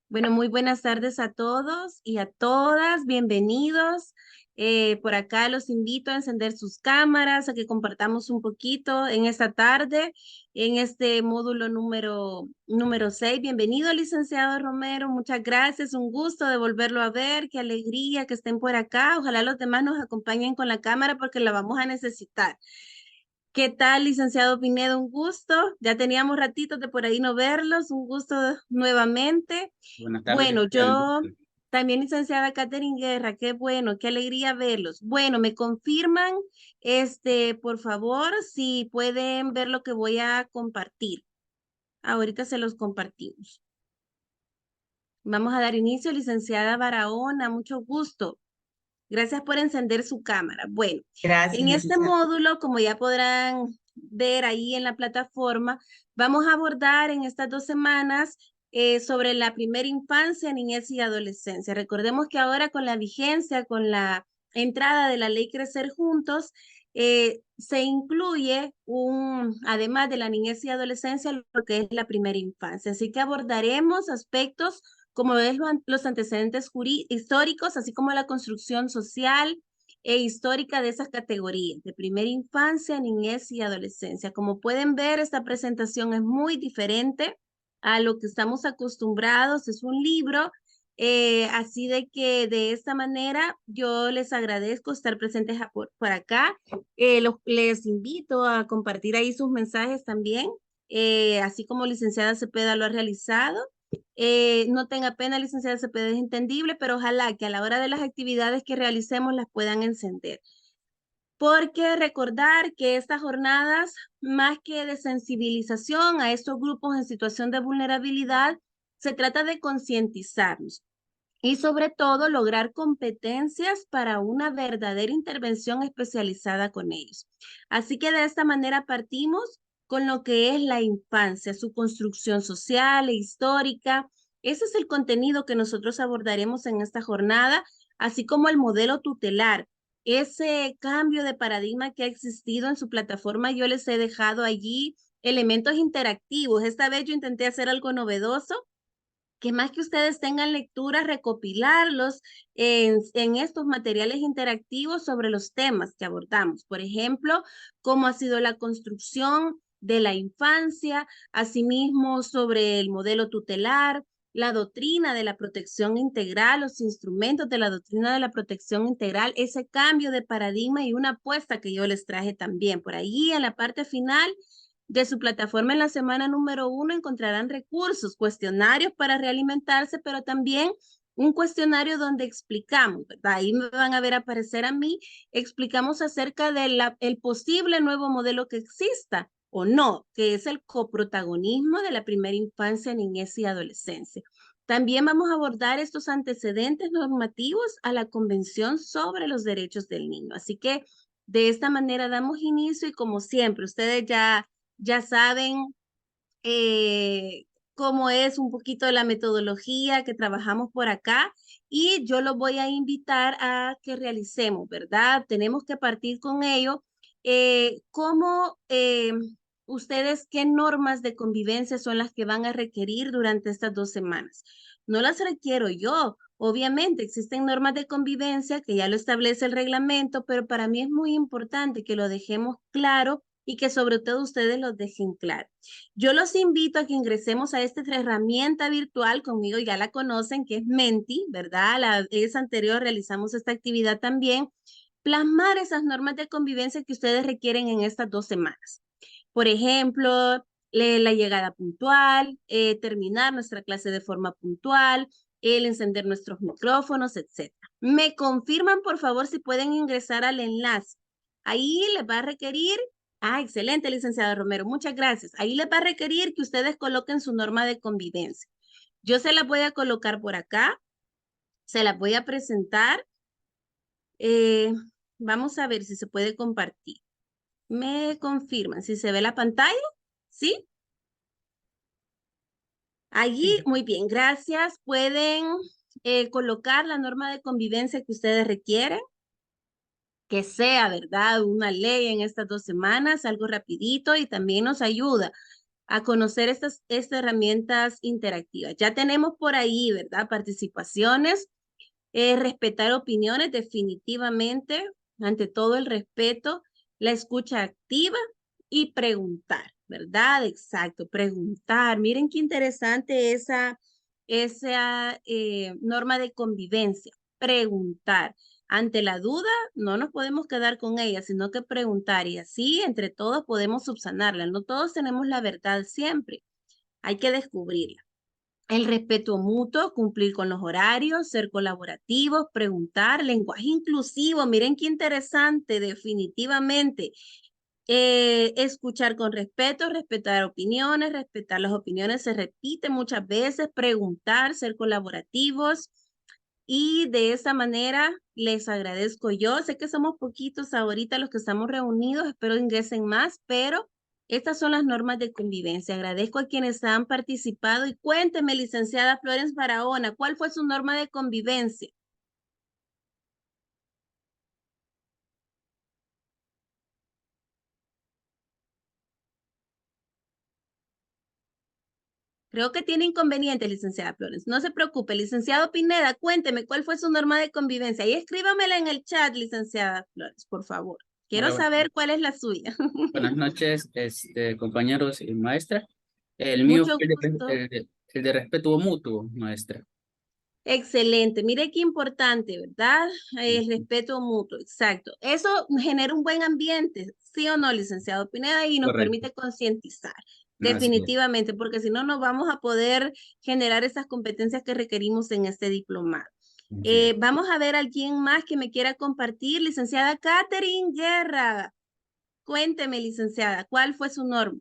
Bueno, muy buenas tardes a todos y a todas. Bienvenidos. Por acá los invito a encender sus cámaras, a que compartamos un poquito en esta tarde, en este módulo número 6. Bienvenido, licenciado Romero. Muchas gracias. Un gusto de volverlo a ver. Qué alegría que estén por acá. Ojalá los demás nos acompañen con la cámara porque la vamos a necesitar. ¿Qué tal, licenciado Pinedo? Un gusto. Ya teníamos ratitos de por ahí no verlos. Un gusto nuevamente. Buenas tardes, Bueno, licenciado. El yo gusto. también licenciada Catherine Guerra, qué bueno, qué alegría verlos. Bueno, me confirman, por favor, si pueden ver lo que voy a compartir. Ahorita se los compartimos. Vamos a dar inicio, licenciada Barahona, mucho gusto. Gracias por encender su cámara. Bueno, Gracias, en este licenciada. módulo, como ya podrán ver ahí en la plataforma, vamos a abordar en estas 2 semanas sobre la primera infancia, niñez y adolescencia. Recordemos que ahora con la vigencia, con la entrada de la ley Crecer Juntos, se incluye además de la niñez y adolescencia, lo que es la primera infancia. Así que abordaremos aspectos como es los antecedentes históricos, así como la construcción social e histórica de esas categorías, de primera infancia, niñez y adolescencia. Como pueden ver, esta presentación es muy diferente a lo que estamos acostumbrados. Es un libro, así de que de esta manera yo les agradezco estar presentes por acá. Les invito a compartir ahí sus mensajes también, así como licenciada Cepeda lo ha realizado. No tenga pena, licenciada Cepeda, es entendible, pero ojalá que a la hora de las actividades que realicemos las puedan encender. Porque recordar que estas jornadas, más que de sensibilización a estos grupos en situación de vulnerabilidad, se trata de concientizarnos y sobre todo lograr competencias para una verdadera intervención especializada con ellos. Así que de esta manera partimos con lo que es la infancia, su construcción social e histórica. Ese es el contenido que nosotros abordaremos en esta jornada, así como el modelo tutelar. Ese cambio de paradigma que ha existido en su plataforma, yo les he dejado allí elementos interactivos. Esta vez yo intenté hacer algo novedoso, que más que ustedes tengan lecturas, recopilarlos en estos materiales interactivos sobre los temas que abordamos. Por ejemplo, cómo ha sido la construcción de la infancia, asimismo sobre el modelo tutelar, la doctrina de la protección integral, los instrumentos de la doctrina de la protección integral, ese cambio de paradigma y una apuesta que yo les traje también. Por ahí en la parte final de su plataforma en la semana número 1 encontrarán recursos, cuestionarios para realimentarse, pero también un cuestionario donde explicamos, ¿verdad? Ahí me van a ver aparecer a mí, explicamos acerca del el posible nuevo modelo que exista o no, que es el coprotagonismo de la primera infancia, niñez y adolescencia. También vamos a abordar estos antecedentes normativos a la Convención sobre los Derechos del Niño. Así que de esta manera damos inicio y como siempre, ustedes ya saben cómo es un poquito la metodología que trabajamos por acá y yo los voy a invitar a que realicemos, ¿verdad? Tenemos que partir con ello. ¿Cómo ustedes, qué normas de convivencia son las que van a requerir durante estas 2 semanas? No las requiero yo. Obviamente existen normas de convivencia que ya lo establece el reglamento, pero para mí es muy importante que lo dejemos claro y que sobre todo ustedes lo dejen claro. Yo los invito a que ingresemos a esta herramienta virtual, conmigo ya la conocen, que es Menti, ¿verdad? La vez anterior realizamos esta actividad también. Plasmar esas normas de convivencia que ustedes requieren en estas 2 semanas. Por ejemplo, la llegada puntual, terminar nuestra clase de forma puntual, el encender nuestros micrófonos, etcétera. Me confirman, por favor, si pueden ingresar al enlace. Ahí les va a requerir, excelente, licenciada Romero, muchas gracias. Ahí les va a requerir que ustedes coloquen su norma de convivencia. Yo se la voy a colocar por acá, se la voy a presentar. Eh, Vamos a ver si se puede compartir. Me confirman si se ve la pantalla, ¿sí? Allí, Sí. muy bien, gracias. Pueden colocar la norma de convivencia que ustedes requieren, que sea, ¿verdad? Una ley en estas 2 semanas, algo rapidito y también nos ayuda a conocer estas herramientas interactivas. Ya tenemos por ahí, ¿verdad? Participaciones, respetar opiniones definitivamente, ante todo el respeto, la escucha activa y preguntar, ¿verdad? Exacto, preguntar. Miren qué interesante esa norma de convivencia, preguntar. Ante la duda, no nos podemos quedar con ella, sino que preguntar y así entre todos podemos subsanarla. No todos tenemos la verdad siempre, hay que descubrirla. El respeto mutuo, cumplir con los horarios, ser colaborativos, preguntar, lenguaje inclusivo. Miren qué interesante, definitivamente. Escuchar con respeto, respetar opiniones, respetar las opiniones se repite muchas veces, preguntar, ser colaborativos. Y de esa manera les agradezco yo. Sé que somos poquitos ahorita los que estamos reunidos, espero ingresen más, pero estas son las normas de convivencia. Agradezco a quienes han participado y cuénteme, licenciada Florence Barahona, ¿cuál fue su norma de convivencia? Creo que tiene inconveniente, licenciada Flores. No se preocupe, licenciado Pineda, cuénteme cuál fue su norma de convivencia y escríbamela en el chat, licenciada Flores, por favor. Quiero Hola, saber cuál es la suya. buenas noches, compañeros y maestra. El mío Mucho fue gusto. el de respeto mutuo, maestra. Excelente. Mire qué importante, ¿verdad? El respeto mutuo, exacto. Eso genera un buen ambiente, ¿sí o no, licenciado Pineda? Y nos Correcto. permite concientizar, Así es. definitivamente, porque si no, no vamos a poder generar esas competencias que requerimos en este diplomado. Así es. Vamos a ver a alguien más que me quiera compartir. Licenciada Catherine Guerra, cuénteme, licenciada, ¿cuál fue su norma?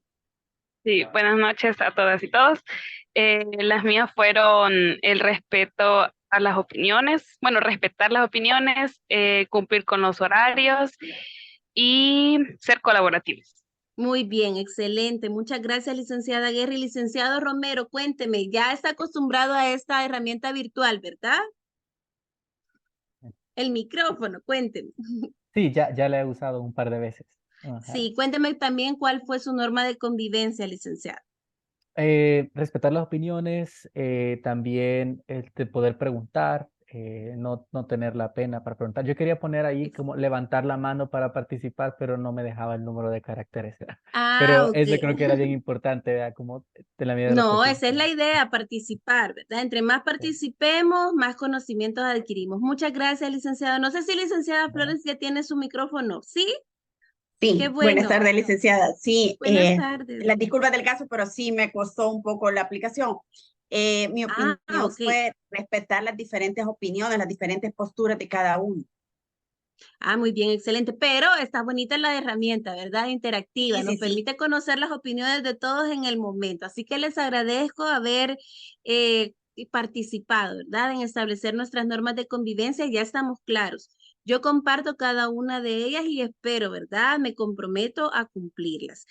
Sí, buenas noches a todas y todos. Las mías fueron el respeto a las opiniones, bueno, respetar las opiniones, cumplir con los horarios y ser colaborativos. Muy bien, excelente. Muchas gracias, licenciada Guerra. Y licenciado Romero, cuénteme, ya está acostumbrado a esta herramienta virtual, ¿verdad? El micrófono, cuénteme. Sí, ya la he usado un par de veces. Ajá. Sí, cuénteme también cuál fue su norma de convivencia, licenciado. Respetar las opiniones, también el de poder preguntar, no tener la pena para preguntar. Yo quería poner ahí como levantar la mano para participar, pero no me dejaba el número de caracteres. Ah, Pero ok. eso creo que era bien importante, ¿verdad? Como de la medida de lo No, posible. esa es la idea, participar, ¿verdad? Entre más participemos, más conocimientos adquirimos. Muchas gracias, licenciado. No sé si licenciada Ajá. Flores ya tiene su micrófono. ¿Sí? Qué Sí, buenas bueno. tardes, licenciada. Sí, Buenas tardes. las disculpas del caso, pero sí me costó un poco la aplicación. Mi Ah, opinión ok. fue respetar las diferentes opiniones, las diferentes posturas de cada uno. Ah, muy bien, excelente. Pero está bonita la herramienta, ¿verdad? Interactiva. Sí, Nos sí, sí. permite conocer las opiniones de todos en el momento. Así que les agradezco haber participado, ¿verdad? En establecer nuestras normas de convivencia. Ya estamos claros. Yo comparto cada una de ellas y espero, ¿verdad? Me comprometo a cumplirlas.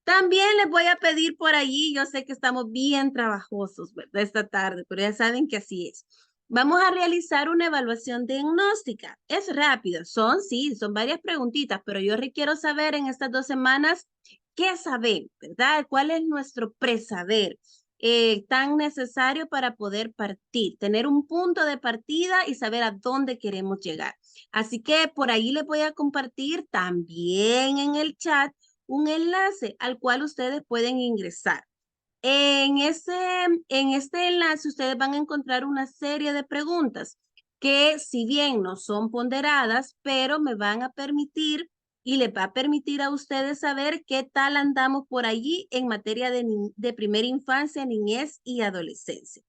También les voy a pedir por allí, yo sé que estamos bien trabajosos, ¿verdad? Esta tarde, pero ya saben que así es. Vamos a realizar una evaluación diagnóstica. Es rápido, son varias preguntitas, pero yo requiero saber en estas 2 semanas qué sabemos, ¿verdad? ¿Cuál es nuestro presaber tan necesario para poder partir, tener un punto de partida y saber a dónde queremos llegar? Así que por ahí les voy a compartir también en el chat un enlace al cual ustedes pueden ingresar. En este enlace ustedes van a encontrar una serie de preguntas que si bien no son ponderadas, pero me van a permitir y les va a permitir a ustedes saber qué tal andamos por allí en materia de primera infancia, niñez y adolescencia.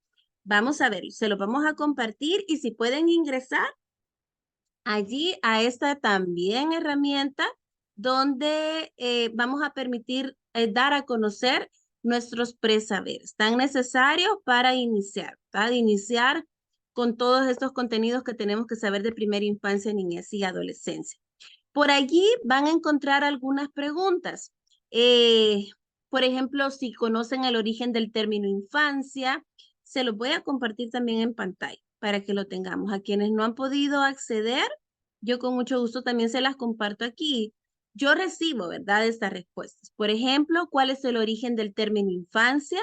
Vamos a ver, se los vamos a compartir y si pueden ingresar allí a esta también herramienta donde vamos a permitir dar a conocer nuestros presaberes tan necesarios para iniciar, para iniciar con todos estos contenidos que tenemos que saber de primera infancia, niñez y adolescencia. Por allí van a encontrar algunas preguntas. Eh, por ejemplo, si conocen el origen del término infancia, se los voy a compartir también en pantalla para que lo tengamos. A quienes no han podido acceder, yo con mucho gusto también se las comparto aquí. yo recibo, ¿verdad?, estas respuestas. Por ejemplo, ¿cuál es el origen del término infancia?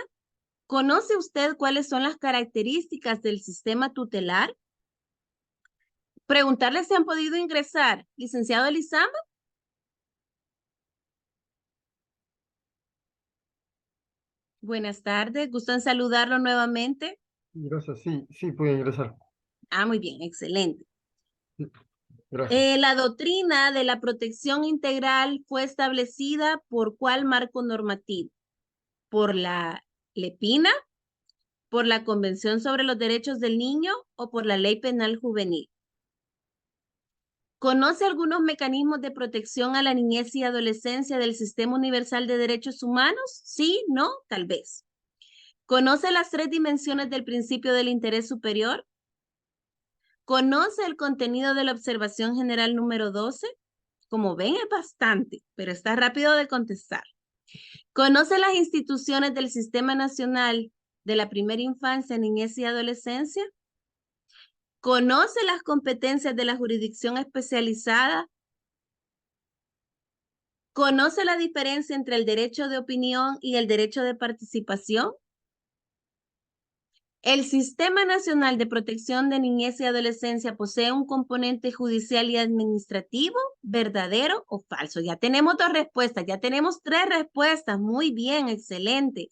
¿Conoce usted cuáles son las características del sistema tutelar? Preguntarle si han podido ingresar. Licenciado Elizama. Buenas tardes, gusto en saludarlo nuevamente. Gracias, sí, puede ingresar. Ah, muy bien, excelente. Gracias. La doctrina de la protección integral fue establecida por ¿cuál marco normativo? ¿Por la LEPINA, por la Convención sobre los Derechos del Niño o por la Ley Penal Juvenil? ¿Conoce algunos mecanismos de protección a la niñez y adolescencia del Sistema Universal de Derechos Humanos? Sí, no, tal vez. ¿Conoce las 3 dimensiones del principio del interés superior? ¿Conoce el contenido de la observación general número 12? Como ven, es bastante, pero está rápido de contestar. ¿Conoce las instituciones del Sistema Nacional de la Primera Infancia, Niñez y Adolescencia? ¿Conoce las competencias de la jurisdicción especializada? ¿Conoce la diferencia entre el derecho de opinión y el derecho de participación? ¿El Sistema Nacional de Protección de Niñez y Adolescencia posee un componente judicial y administrativo, verdadero o falso? Ya tenemos 2 respuestas, ya tenemos 3 respuestas. Muy bien, excelente.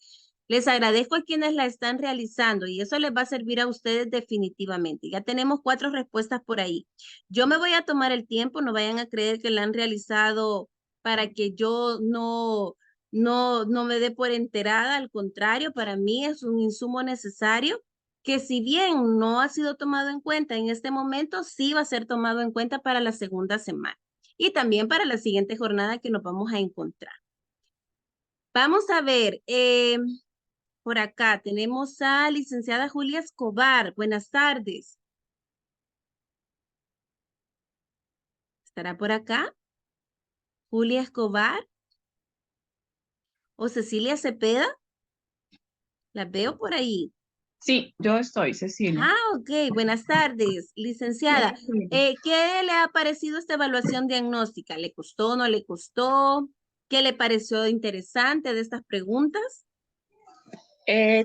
Les agradezco a quienes la están realizando y eso les va a servir a ustedes definitivamente. Ya tenemos 4 respuestas por ahí. Yo me voy a tomar el tiempo, no vayan a creer que la han realizado para que yo no me dé por enterada, al contrario, para mí es un insumo necesario que si bien no ha sido tomado en cuenta en este momento, sí va a ser tomado en cuenta para la segunda semana y también para la siguiente jornada que nos vamos a encontrar. Vamos a ver, por acá tenemos a licenciada Julia Escobar. Buenas tardes. ¿Estará por acá? Julia Escobar o Cecilia Cepeda. Las veo por ahí. Sí, yo estoy, Cecilia. Ah, ok. Buenas tardes, licenciada. ¿Qué le ha parecido esta evaluación diagnóstica? ¿Le costó, no le costó? ¿Qué le pareció interesante de estas preguntas?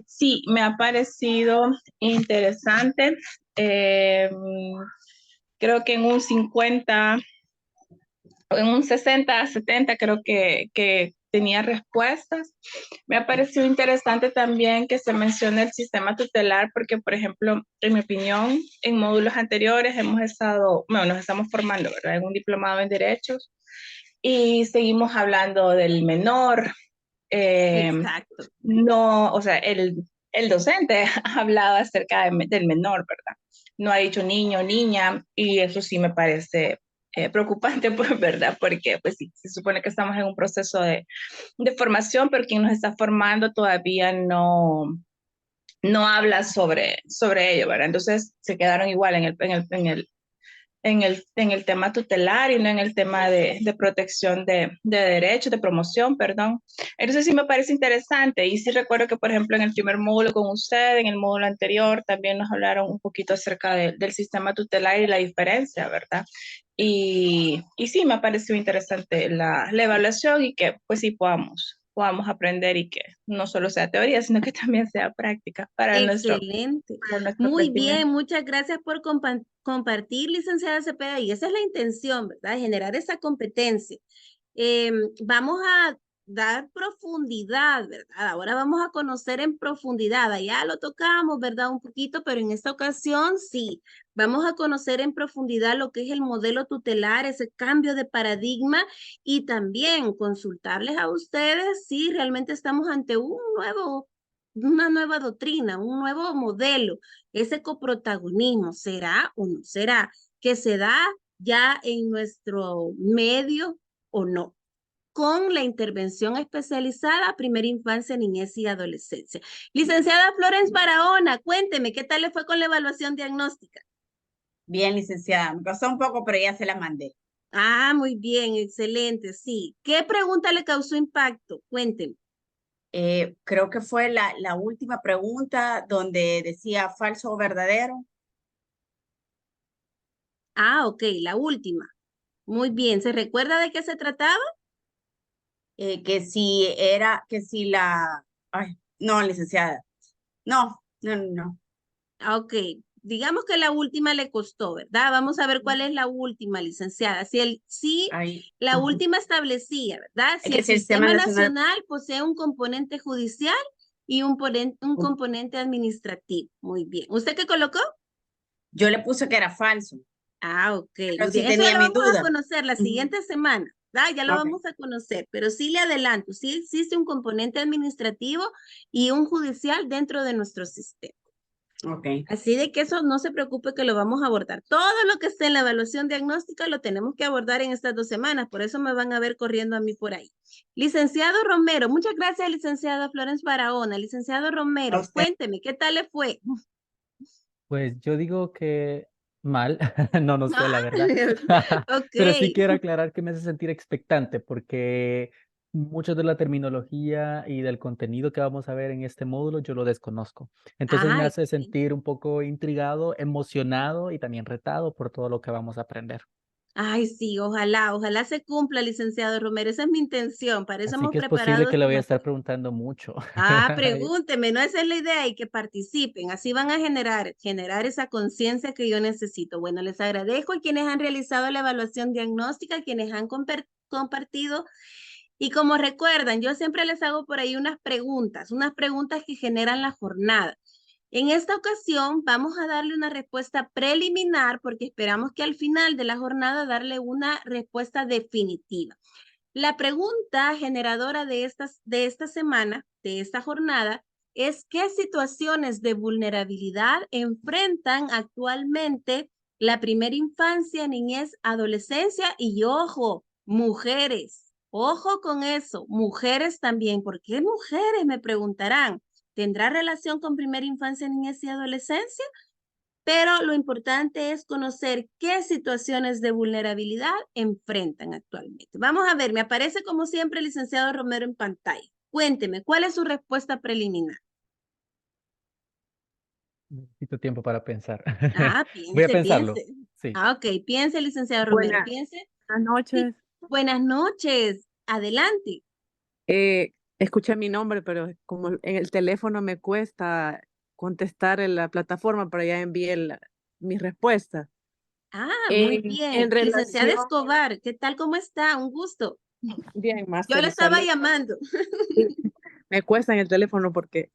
Sí, me ha parecido interesante. Creo que en un 50, en un 60, 70 creo que tenía respuestas. Me ha parecido interesante también que se mencione el sistema tutelar porque, por ejemplo, en mi opinión, en módulos anteriores nos estamos formando, ¿verdad?, en un diplomado en Derechos y seguimos hablando del menor. Exacto. No, o sea, el docente ha hablado acerca del menor, ¿verdad? No ha dicho niño, niña, y eso sí me parece preocupante, pues, ¿verdad? Porque, pues sí, se supone que estamos en un proceso de formación, pero quien nos está formando todavía no habla sobre ello, ¿verdad? Entonces se quedaron igual en el tema tutelar y no en el tema de protección de derechos, de promoción, perdón. Entonces sí me parece interesante y sí recuerdo que, por ejemplo, en el primer módulo con usted, en el módulo anterior, también nos hablaron un poquito acerca del sistema tutelar y la diferencia, ¿verdad? Y sí me ha parecido interesante la evaluación y que pues sí podamos aprender y que no solo sea teoría, sino que también sea práctica para nuestro Muy crecimiento. bien, muchas gracias por compartir, licenciada Cepeda, y esa es la intención, ¿verdad? Generar esa competencia. Vamos a dar profundidad, ¿verdad? Ahora vamos a conocer en profundidad, ya lo tocamos, ¿verdad? Un poquito, pero en esta ocasión sí, vamos a conocer en profundidad lo que es el modelo tutelar, ese cambio de paradigma y también consultarles a ustedes si realmente estamos ante una nueva doctrina, un nuevo modelo, ese coprotagonismo, ¿será o no será que se da ya en nuestro medio o no? Con la intervención especializada primera infancia, niñez y adolescencia. Licenciada Florence Barahona, cuénteme, ¿qué tal le fue con la evaluación diagnóstica? Bien, licenciada, me costó un poco, pero ya se la mandé. Ah, muy bien, excelente, sí. ¿Qué pregunta le causó impacto? Cuénteme. Creo que fue la última pregunta donde decía falso o verdadero. Ah, ok, la última. Muy bien. ¿Se recuerda de qué se trataba? Que si la, ay, no, licenciada, no. Ah, ok. Digamos que la última le costó, ¿verdad? Vamos a ver cuál es la última, licenciada. Si Ay, la ajá. última establecía, ¿verdad? Es Si que el si el Sistema sistema Nacional, nacional posee un componente judicial y un componente administrativo. Muy bien. ¿Usted qué colocó? yo le puse que era falso, Ah, ok. pero Muy sí bien. Eso tenía lo mi vamos a duda. conocer la Ujú. siguiente semana, ¿verdad? Ya lo Ok, vamos a conocer, pero sí le adelanto, sí existe un componente administrativo y un judicial dentro de nuestro sistema. ok. Así de que eso no se preocupe que lo vamos a abordar. Todo lo que esté en la evaluación diagnóstica lo tenemos que abordar en estas 2 semanas, por eso me van a ver corriendo a mí por ahí. Licenciado Romero, muchas gracias, licenciada Florence Barahona. Licenciado A Romero, usted. cuénteme, ¿qué tal le fue? Pues yo digo que mal, no, no sé, la verdad. Ok. Pero sí quiero aclarar que me hace sentir expectante porque mucho de la terminología y del contenido que vamos a ver en este módulo yo lo desconozco. Entonces me Ay, hace sentir un poco intrigado, emocionado y también retado por todo lo que vamos a aprender. ay, sí, ojalá se cumpla, licenciado Romero. Esa es mi intención, para eso Así hemos que es posible preparado que le esta voy a estar materia. preguntando mucho. Ah, pregúnteme, no esa es la idea y que participen, así van a generar esa conciencia que yo necesito. Bueno, les agradezco a quienes han realizado la evaluación diagnóstica, quienes han compartido y como recuerdan, yo siempre les hago por ahí unas preguntas que generan la jornada. En esta ocasión vamos a darle una respuesta preliminar porque esperamos que al final de la jornada darle una respuesta definitiva. La pregunta generadora de esta semana, de esta jornada, es ¿qué situaciones de vulnerabilidad enfrentan actualmente la primera infancia, niñez, adolescencia y ojo, mujeres? Ojo con eso, mujeres también. ¿Por qué mujeres? Me preguntarán. ¿Tendrá relación con primera infancia, niñez y adolescencia? Pero lo importante es conocer qué situaciones de vulnerabilidad enfrentan actualmente. Vamos a ver, me aparece como siempre el licenciado Romero en pantalla. Cuénteme, ¿cuál es su respuesta preliminar? Necesito tiempo para pensar. Ah, Voy a piense, pensarlo. piense. Sí. Ah, ok, piense, licenciado Romero, Buenas piense. Sí, noches. buenas noches, adelante. Escuché mi nombre, pero como en el teléfono me cuesta contestar en la plataforma, pero ya envié mi respuesta. Ah, muy En bien. Licenciada relación, Escobar, ¿qué tal? ¿Cómo está? Un gusto. bien, Yo Máster, le le estaba saludo. llamando. Me cuesta en el teléfono porque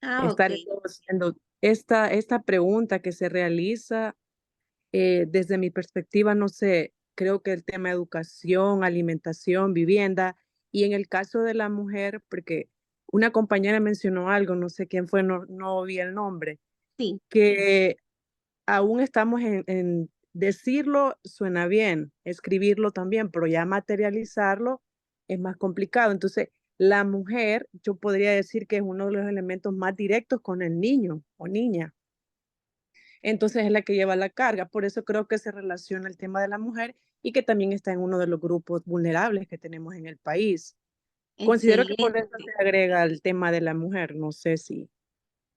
Ah, ok. estar haciendo esta pregunta que se realiza, desde mi perspectiva, no sé, creo que el tema de educación, alimentación, vivienda, y en el caso de la mujer, porque una compañera mencionó algo, no sé quién fue, no vi el nombre, Sí, que aún estamos en decirlo suena bien, escribirlo también, pero ya materializarlo es más complicado. Entonces, la mujer, yo podría decir que es uno de los elementos más directos con el niño o niña. Entonces es la que lleva la carga. Por eso creo que se relaciona el tema de la mujer y que también está en uno de los grupos vulnerables que tenemos en el país. Considero que por eso excelente. se agrega el tema de la mujer. No sé si,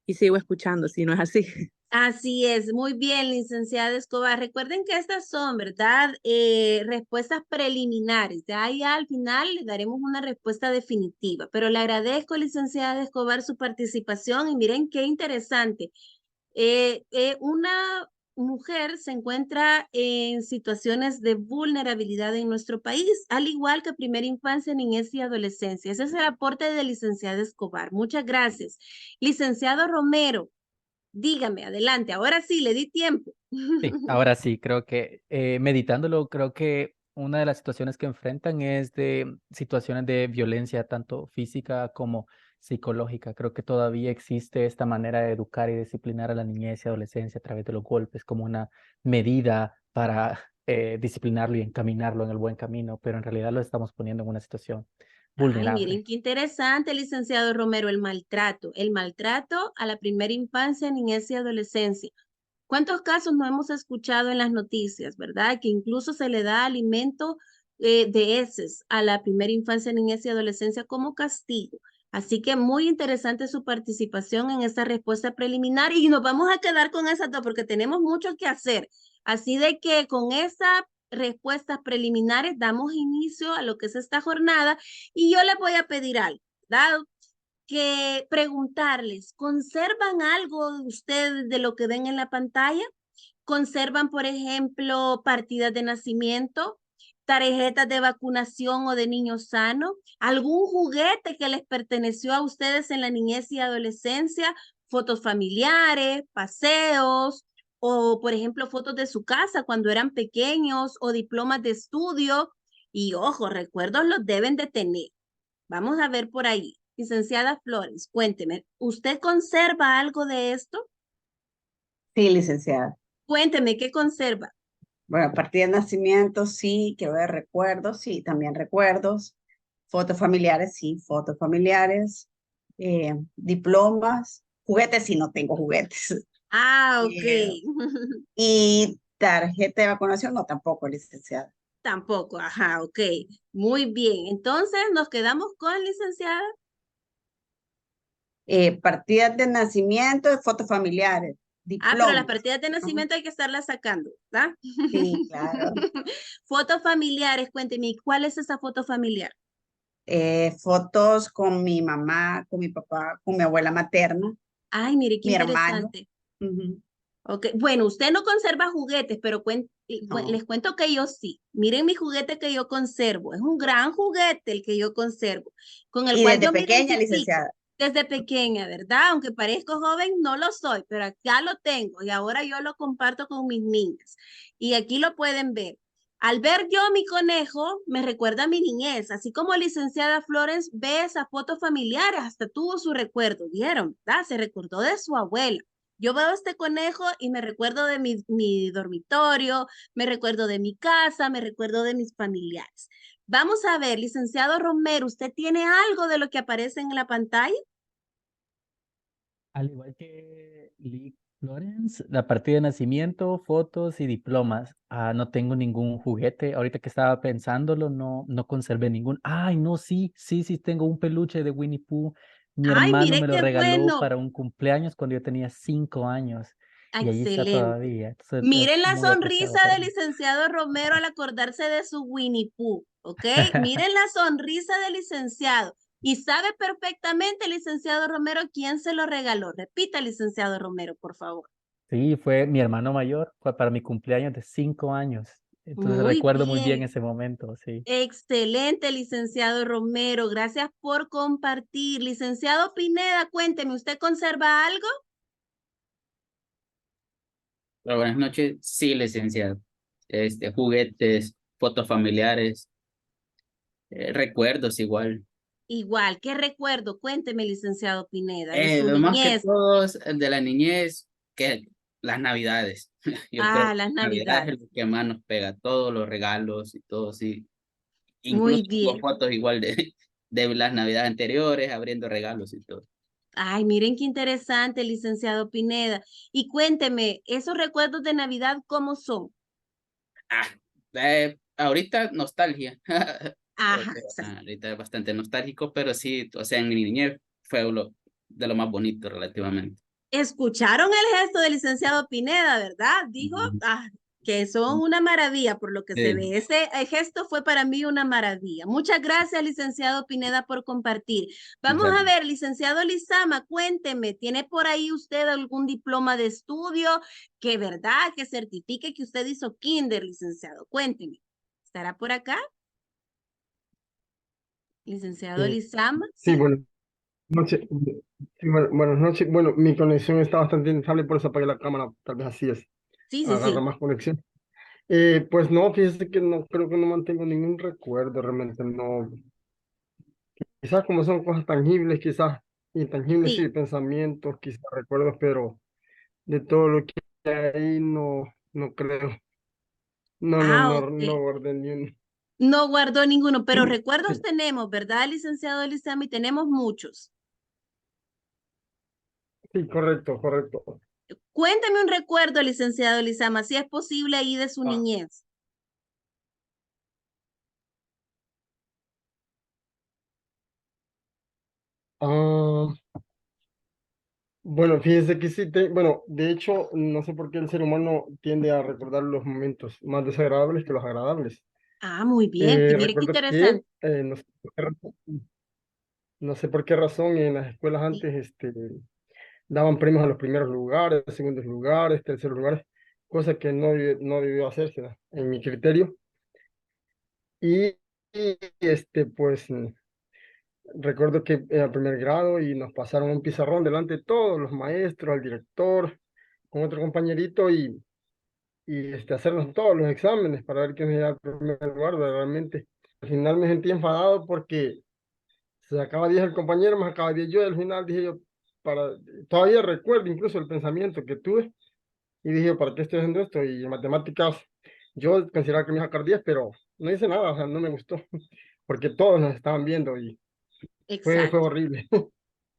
y sigo escuchando, si no es así. Así es, muy bien, licenciada Escobar. Recuerden que estas son, ¿verdad? Respuestas preliminares. Ya al final le daremos una respuesta definitiva, pero le agradezco, licenciada Escobar, su participación y miren qué interesante. Una mujer se encuentra en situaciones de vulnerabilidad en nuestro país, al igual que primera infancia, niñez y adolescencia. Ese es el aporte de licenciada Escobar. Muchas gracias. Licenciado Romero. Dígame, adelante. Ahora sí, le di tiempo. Sí, ahora sí, creo que meditándolo, creo que una de las situaciones que enfrentan es de situaciones de violencia, tanto física como psicológica. Creo que todavía existe esta manera de educar y disciplinar a la niñez y adolescencia a través de los golpes como una medida para disciplinarlo y encaminarlo en el buen camino, pero en realidad lo estamos poniendo en una situación Ay, miren vulnerable. qué interesante, licenciado Romero, el maltrato a la primera infancia, niñez y adolescencia. ¿Cuántos casos no hemos escuchado en las noticias, verdad? Que incluso se le da alimento de heces a la primera infancia, niñez y adolescencia como castigo. Así que muy interesante su participación en esta respuesta preliminar y nos vamos a quedar con esas dos porque tenemos mucho que hacer. Así de que con esa respuestas preliminares, damos inicio a lo que es esta jornada y yo les voy a pedir algo, ¿verdad? Que preguntarles, ¿conservan algo de ustedes de lo que ven en la pantalla? ¿Conservan, por ejemplo, partidas de nacimiento, tarjetas de vacunación o de niño sano? ¿Algún juguete que les perteneció a ustedes en la niñez y adolescencia? ¿Fotos familiares, paseos o, por ejemplo, fotos de su casa cuando eran pequeños o diplomas de estudio? Y ojo, recuerdos los deben de tener. Vamos a ver por ahí. Licenciada Flores, cuénteme, ¿usted conserva algo de esto? Sí, licenciada. Cuénteme, ¿qué conserva? Bueno, a partir de nacimiento, sí, quiero ver recuerdos, sí, también recuerdos. Fotos familiares, sí, fotos familiares. Diplomas. Juguetes, sí, no tengo juguetes. Ah, ok. Y tarjeta de vacunación, no, tampoco, licenciada. Tampoco, ajá, ok. Muy bien. Entonces, nos quedamos con licenciada. Partidas de nacimiento, fotos familiares, Ah, pero las diplomas. partidas de Ajá. nacimiento hay que estarlas sacando, ¿verdad? Sí, claro. Fotos familiares, cuénteme, ¿cuál es esa foto familiar? Fotos con mi mamá, con mi papá, con mi abuela materna, Ay, mire qué mi hermano. interesante. Ujú. Ok, bueno, usted no conserva juguetes, pero No. les cuento que yo sí. Miren mi juguete que yo conservo. Es un gran juguete el que yo conservo, con el Y cual desde yo me pequeña, identifico licenciada. desde pequeña, ¿verdad? Aunque parezco joven, no lo soy, pero acá lo tengo y ahora yo lo comparto con mis niñas. Y aquí lo pueden ver. Al ver yo mi conejo, me recuerda a mi niñez, así como licenciada Flores ve esas fotos familiares, hasta tuvo su recuerdo, ¿vieron? ¿Verdad? Se recordó de su abuela. Yo veo este conejo y me recuerdo de mi dormitorio, me recuerdo de mi casa, me recuerdo de mis familiares. Vamos a ver, licenciado Romero, ¿usted tiene algo de lo que aparece en la pantalla? Al igual que Lee Florence, la partida de nacimiento, fotos y diplomas. No tengo ningún juguete. Ahorita que estaba pensándolo, no conservé ningún. Ay, no, sí, tengo un peluche de Winnie Pooh. Mi Ay, hermano mire me lo qué regaló bueno. para un cumpleaños cuando yo tenía 5 años. Y ahí está Excelente. todavía. Entonces Miren es la muy apreciado sonrisa para del mí. licenciado Romero al acordarse de su Winnie Pooh, ¿ok? Miren la sonrisa del licenciado. Y sabe perfectamente, licenciado Romero, quién se lo regaló. Repita, licenciado Romero, por favor. Sí, fue mi hermano mayor para mi cumpleaños de 5 años. Entonces Muy recuerdo muy bien bien. ese momento, sí. Excelente, licenciado Romero. Gracias por compartir. Licenciado Pineda, cuénteme, ¿usted conserva algo? Pero buenas noches, sí, licenciado. Juguetes, fotos familiares, recuerdos igual. Igual, ¿qué recuerdo? Cuénteme, licenciado Pineda, de su Lo más que niñez. todos, el de la niñez, que las navidades. Yo creo Ah, que las las navidades es Navidades. lo que más nos pega, todos los regalos y todo, sí. Muy Incluso tengo bien. fotos igual de las navidades anteriores, abriendo regalos y todo. Ay, miren qué interesante, licenciado Pineda. Y cuénteme, ¿esos recuerdos de Navidad cómo son? Ah, ahorita nostalgia. Ajá, exacto. Ahorita es bastante nostálgico, pero sí, o sea, en mi niñez fue de lo más bonito relativamente. Escucharon el gesto del licenciado Pineda, ¿verdad? Dijo, Ujú. que son una maravilla por lo que se Sí, ve. Ese gesto fue para mí una maravilla. Muchas gracias, licenciado Pineda, por compartir. Vamos muchas a gracias. ver, licenciado Lizama, cuénteme, ¿tiene por ahí usted algún diploma de estudio que, verdad, que certifique que usted hizo kinder, licenciado? Cuénteme. ¿Estará por acá? Licenciado Eh, Lizama, sí, ¿sí? buenas noches. Sí, buenas noches. Bueno, mi conexión está bastante inestable, por eso apagué la cámara. Tal vez así es. Sí, sí, Agarra sí. más conexión. Pues no, fíjese que no, creo que no mantengo ningún recuerdo, realmente no. Quizás como son cosas tangibles, quizás intangibles, Sí. sí, pensamientos, quizás recuerdos, pero de todo lo que hay no creo. No Ok. guardé ni uno. No guardó ninguno, pero recuerdos Sí, tenemos, ¿verdad, licenciado Lizama? Y tenemos muchos. sí, correcto. Cuénteme un recuerdo, licenciado Lizama, si es posible ahí de su Ah, niñez. ah, Bueno, fíjese que sí, bueno, de hecho, no sé por qué el ser humano tiende a recordar los momentos más desagradables que los agradables. Ah, muy bien. Y mire qué Recuerdo que, interesante. no sé por qué razón en las escuelas Sí, antes daban premios a los primeros lugares, segundos lugares, terceros lugares, cosa que no debió hacerse, ¿no? En mi criterio. Y pues recuerdo que era primer grado y nos pasaron un pizarrón delante de todos los maestros, al director, con otro compañerito y hacernos todos los exámenes para ver quién era el primer lugar realmente. Al final me sentí enfadado porque se sacaba 10 el compañero, me sacaba 10 yo, y al final dije yo, para, todavía recuerdo incluso el pensamiento que tuve y dije, ¿para qué estoy haciendo esto? Y en matemáticas yo consideraba que me iba a sacar 10, pero no hice nada, o sea, no me gustó, porque todos nos estaban viendo y fue exacto. horrible.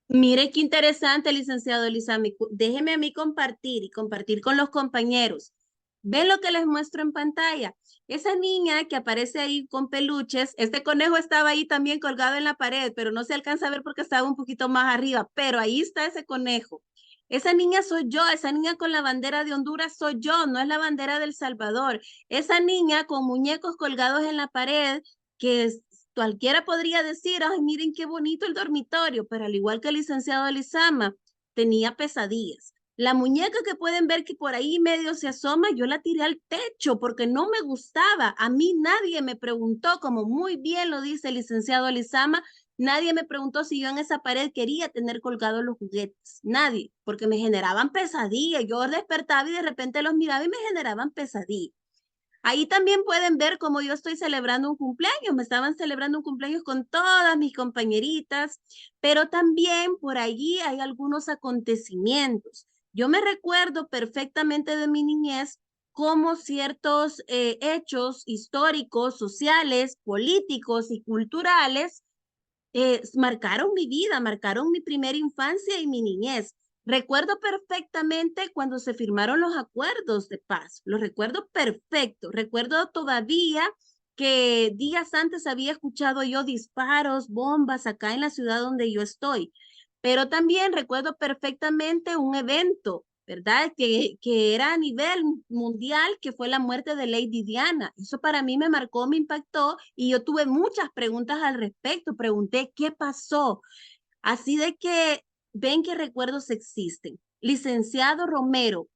Mire qué interesante, licenciado Elizami. Déjeme a mí compartir y compartir con los compañeros. ¿Ven lo que les muestro en pantalla? Esa niña que aparece ahí con peluches, este conejo estaba ahí también colgado en la pared, pero no se alcanza a ver porque estaba un poquito más arriba, pero ahí está ese conejo. Esa niña soy yo, esa niña con la bandera de Honduras soy yo, no es la bandera del Salvador. Esa niña con muñecos colgados en la pared, que cualquiera podría decir, ay, miren qué bonito el dormitorio, pero al igual que el licenciado Elizama, tenía pesadillas. La muñeca que pueden ver que por ahí medio se asoma, yo la tiré al techo porque no me gustaba. A mí nadie me preguntó, como muy bien lo dice el licenciado Elizama, nadie me preguntó si yo en esa pared quería tener colgados los juguetes. Nadie, porque me generaban pesadillas. Yo despertaba y de repente los miraba y me generaban pesadillas. Ahí también pueden ver cómo yo estoy celebrando un cumpleaños. Me estaban celebrando un cumpleaños con todas mis compañeritas, pero también por allí hay algunos acontecimientos. Yo me recuerdo perfectamente de mi niñez cómo ciertos hechos históricos, sociales, políticos y culturales marcaron mi vida, marcaron mi primera infancia y mi niñez. Recuerdo perfectamente cuando se firmaron los acuerdos de paz, lo recuerdo perfecto. Recuerdo todavía que días antes había escuchado yo disparos, bombas acá en la ciudad donde yo estoy, pero también recuerdo perfectamente un evento, ¿verdad? Que era a nivel mundial, que fue la muerte de Lady Diana. Eso para mí me marcó, me impactó y yo tuve muchas preguntas al respecto. Pregunté, ¿qué pasó? Así de que ven que recuerdos existen. Licenciado Romero,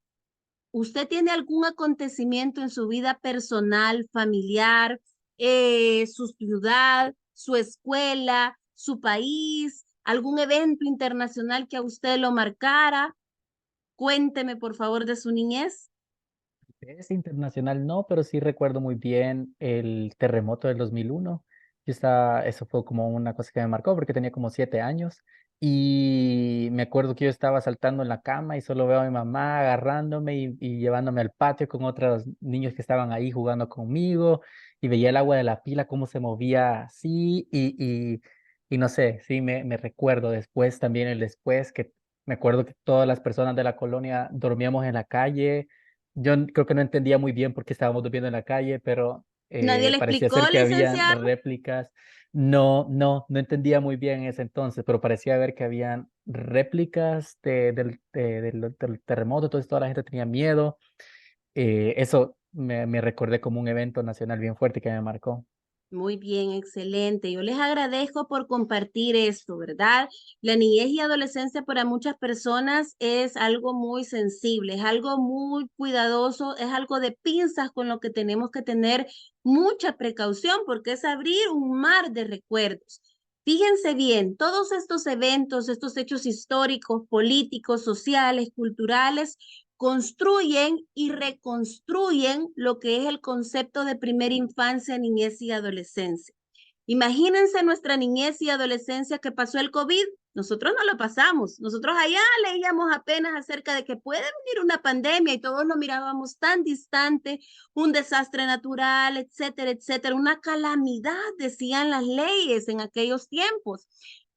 ¿usted tiene algún acontecimiento en su vida personal, familiar, su ciudad, su escuela, su país, algún evento internacional que a usted lo marcara? Cuénteme, por favor, de su niñez. Es internacional, no, pero sí recuerdo muy bien el terremoto del 2001. Eso fue como una cosa que me marcó porque tenía como 7 años y me acuerdo que yo estaba saltando en la cama y solo veo a mi mamá agarrándome y llevándome al patio con otros niños que estaban ahí jugando conmigo y veía el agua de la pila cómo se movía así y no sé, sí, me recuerdo después también el después que me acuerdo que todas las personas de la colonia dormíamos en la calle. Creo que no entendía muy bien por qué estábamos durmiendo en la calle, pero ¿Nadie le parecía explicó, ser que habían licenciado? réplicas. No entendía muy bien en ese entonces, pero parecía ver que habían réplicas del terremoto, entonces toda la gente tenía miedo. Eso me recordé como un evento nacional bien fuerte que me marcó. Muy bien, excelente. Yo les agradezco por compartir esto, ¿verdad? La niñez y adolescencia para muchas personas es algo muy sensible, es algo muy cuidadoso, es algo de pinzas con lo que tenemos que tener mucha precaución porque es abrir un mar de recuerdos. Fíjense bien, todos estos eventos, estos hechos históricos, políticos, sociales, culturales, construyen y reconstruyen lo que es el concepto de primera infancia, niñez y adolescencia. Imagínense nuestra niñez y adolescencia que pasó el COVID. Nosotros no lo pasamos. Nosotros allá leíamos apenas acerca de que puede venir una pandemia y todos lo mirábamos tan distante, un desastre natural, etcétera, etcétera, una calamidad, decían las leyes en aquellos tiempos,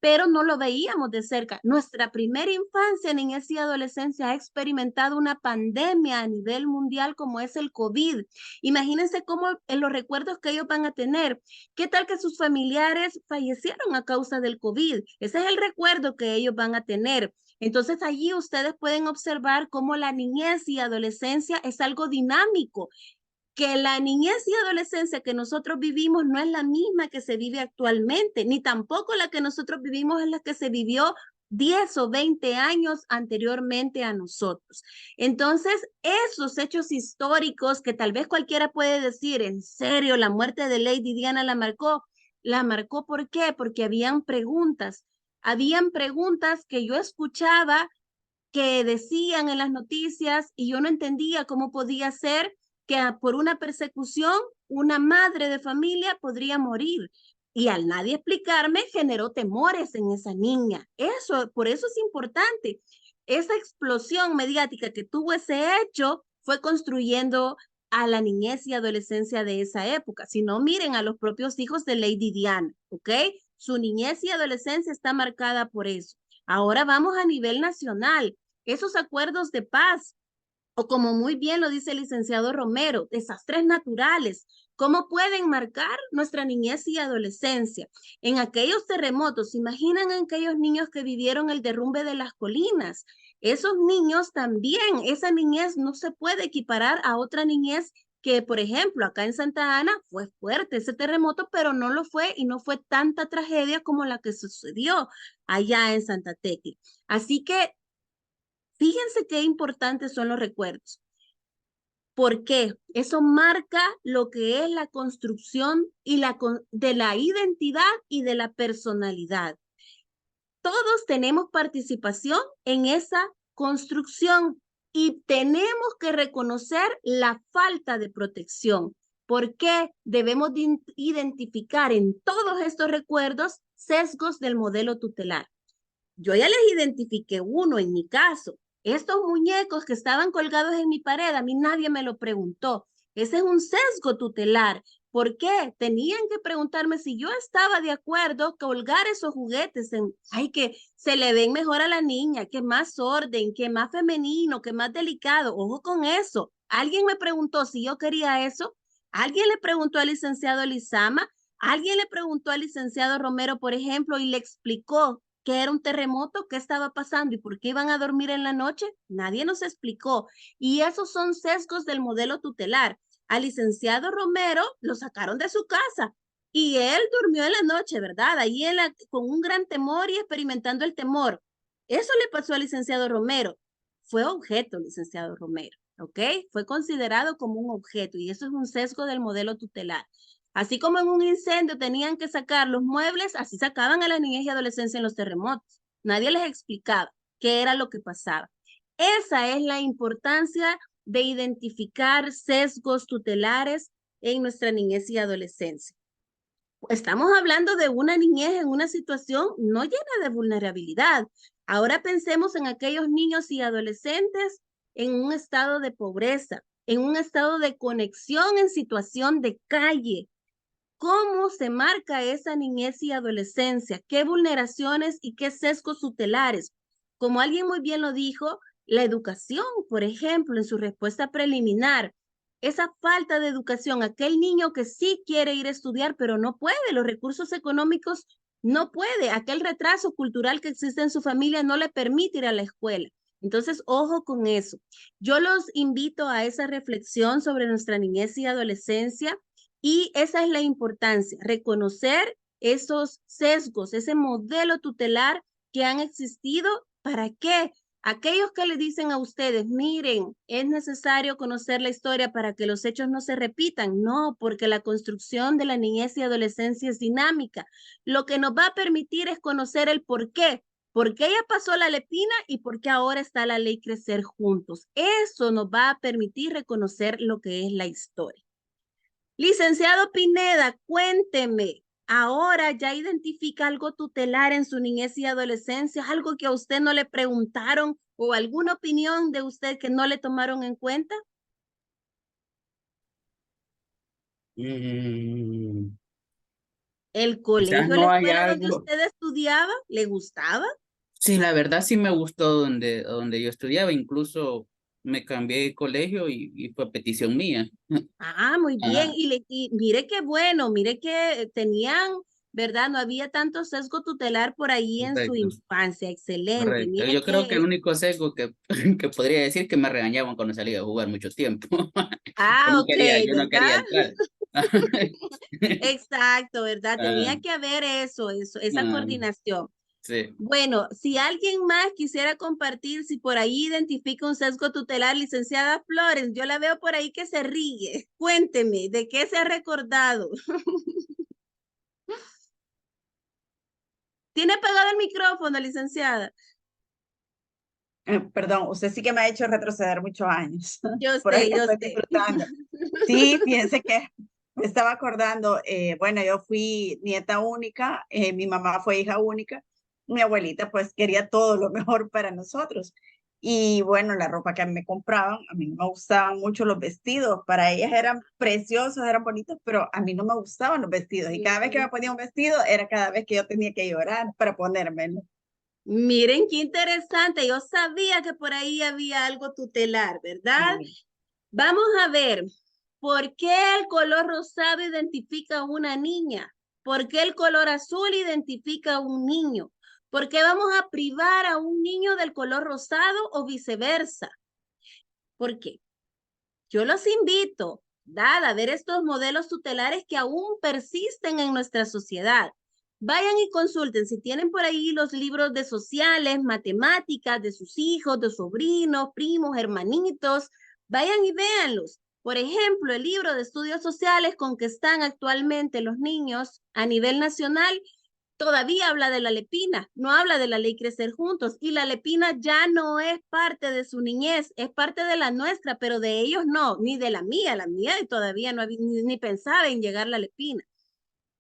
pero no lo veíamos de cerca. Nuestra primera infancia, niñez y adolescencia ha experimentado una pandemia a nivel mundial como es el COVID. Imagínense cómo en los recuerdos que ellos van a tener. ¿Qué tal que sus familiares fallecieron a causa del COVID? Ese es el recuerdo que ellos van a tener. Entonces allí ustedes pueden observar cómo la niñez y adolescencia es algo dinámico, que la niñez y adolescencia que nosotros vivimos no es la misma que se vive actualmente, ni tampoco la que nosotros vivimos es la que se vivió 10 o 20 años anteriormente a nosotros. Entonces, esos hechos históricos que tal vez cualquiera puede decir, en serio, la muerte de Lady Diana la marcó. ¿La marcó por qué? Porque habían preguntas que yo escuchaba que decían en las noticias y yo no entendía cómo podía ser que por una persecución una madre de familia podría morir. Y al nadie explicarme, generó temores en esa niña. Por eso es importante. Esa explosión mediática que tuvo ese hecho fue construyendo a la niñez y adolescencia de esa época. Si no, miren a los propios hijos de Lady Diana, ¿ok? Su niñez y adolescencia está marcada por eso. Ahora vamos a nivel nacional. Esos acuerdos de paz, o como muy bien lo dice el licenciado Romero, desastres naturales, ¿cómo pueden marcar nuestra niñez y adolescencia? En aquellos terremotos, imaginan a aquellos niños que vivieron el derrumbe de las colinas. Esos niños también, esa niñez no se puede equiparar a otra niñez que, por ejemplo, acá en Santa Ana fue fuerte ese terremoto, pero no lo fue y no fue tanta tragedia como la que sucedió allá en Santa Tecla. Así que fíjense qué importantes son los recuerdos. ¿Por qué? Eso marca lo que es la construcción de la identidad y de la personalidad. Todos tenemos participación en esa construcción y tenemos que reconocer la falta de protección. ¿Por qué? Debemos identificar en todos estos recuerdos sesgos del modelo tutelar. Yo ya les identifiqué uno en mi caso. Estos muñecos que estaban colgados en mi pared, a mí nadie me lo preguntó. Ese es un sesgo tutelar. ¿Por qué? Tenían que preguntarme si yo estaba de acuerdo colgar esos juguetes. Que se le ven mejor a la niña, que más orden, que más femenino, que más delicado. Ojo con eso. ¿Alguien me preguntó si yo quería eso? ¿Alguien le preguntó al licenciado Lizama? ¿Alguien le preguntó al licenciado Romero, por ejemplo, y le explicó qué era un terremoto, qué estaba pasando y por qué iban a dormir en la noche? Nadie nos explicó. Y esos son sesgos del modelo tutelar. Al licenciado Romero lo sacaron de su casa y él durmió en la noche, ¿verdad? Ahí con un gran temor y experimentando el temor. Eso le pasó al licenciado Romero. Fue objeto, licenciado Romero, ¿ok? Fue considerado como un objeto y eso es un sesgo del modelo tutelar. Así como en un incendio tenían que sacar los muebles, así sacaban a la niñez y adolescencia en los terremotos. Nadie les explicaba qué era lo que pasaba. Esa es la importancia de identificar sesgos tutelares en nuestra niñez y adolescencia. Estamos hablando de una niñez en una situación no llena de vulnerabilidad. Ahora pensemos en aquellos niños y adolescentes en un estado de pobreza, en un estado de conexión en situación de calle. ¿Cómo se marca esa niñez y adolescencia? ¿Qué vulneraciones y qué sesgos tutelares? Como alguien muy bien lo dijo, la educación, por ejemplo, en su respuesta preliminar, esa falta de educación, aquel niño que sí quiere ir a estudiar, pero no puede, los recursos económicos no puede, aquel retraso cultural que existe en su familia no le permite ir a la escuela. Entonces, ojo con eso. Yo los invito a esa reflexión sobre nuestra niñez y adolescencia. Y esa es la importancia, reconocer esos sesgos, ese modelo tutelar que han existido. ¿Para qué? Aquellos que le dicen a ustedes, miren, es necesario conocer la historia para que los hechos no se repitan. No, porque la construcción de la niñez y adolescencia es dinámica. Lo que nos va a permitir es conocer el por qué. ¿Por qué ya pasó la Lepina y por qué ahora está la ley Crecer Juntos? Eso nos va a permitir reconocer lo que es la historia. Licenciado Pineda, cuénteme, ¿ahora ya identifica algo tutelar en su niñez y adolescencia? ¿Algo que a usted no le preguntaron o alguna opinión de usted que no le tomaron en cuenta? ¿El Quizás colegio, no la hay escuela donde algo. usted estudiaba, le gustaba? Sí, la verdad sí me gustó donde yo estudiaba, incluso me cambié de colegio y fue petición mía. Ah, muy bien. Ajá. Y mire qué bueno, mire que tenían ¿verdad? No había tanto sesgo tutelar por ahí en su Correcto, infancia. Excelente. correcto. Mire Yo creo que el que único sesgo que, que podría decir que me regañaban cuando salía a jugar mucho tiempo. ok, Yo no ¿verdad? quería entrar. Exacto, ¿verdad? Ah, Tenía que haber esa ah, coordinación. sí. Bueno, si alguien más quisiera compartir, si por ahí identifica un sesgo tutelar, licenciada Flores, yo la veo por ahí que se ríe. Cuénteme, ¿de qué se ha recordado? ¿Tiene apagado el micrófono, licenciada? Perdón, usted sí que me ha hecho retroceder muchos años. Yo Por eso sé, yo estoy sé. disfrutando. Sí, fíjense que me estaba acordando, bueno, yo fui nieta única, mi mamá fue hija única, mi abuelita pues quería todo lo mejor para nosotros. Y bueno, la ropa que me compraban, a mí no me gustaban mucho los vestidos, para ellas eran preciosos, eran bonitos, pero a mí no me gustaban los vestidos. Y cada vez que me ponía un vestido, era cada vez que yo tenía que llorar para ponérmelo. Miren qué interesante. Yo sabía que por ahí había algo tutelar, ¿verdad? Ay, Vamos a ver, ¿por qué el color rosado identifica a una niña? ¿Por qué el color azul identifica a un niño? ¿Por qué vamos a privar a un niño del color rosado o viceversa? ¿Por qué? Yo los invito, ¿verdad?, a ver estos modelos tutelares que aún persisten en nuestra sociedad. Vayan y consulten si tienen por ahí los libros de sociales, matemáticas de sus hijos, de sobrinos, primos, hermanitos. Vayan y véanlos. Por ejemplo, el libro de estudios sociales con que están actualmente los niños a nivel nacional todavía habla de la lepina, no habla de la ley Crecer Juntos, y la lepina ya no es parte de su niñez, es parte de la nuestra, pero de ellos no, ni de la mía todavía no ni pensaba en llegar la lepina.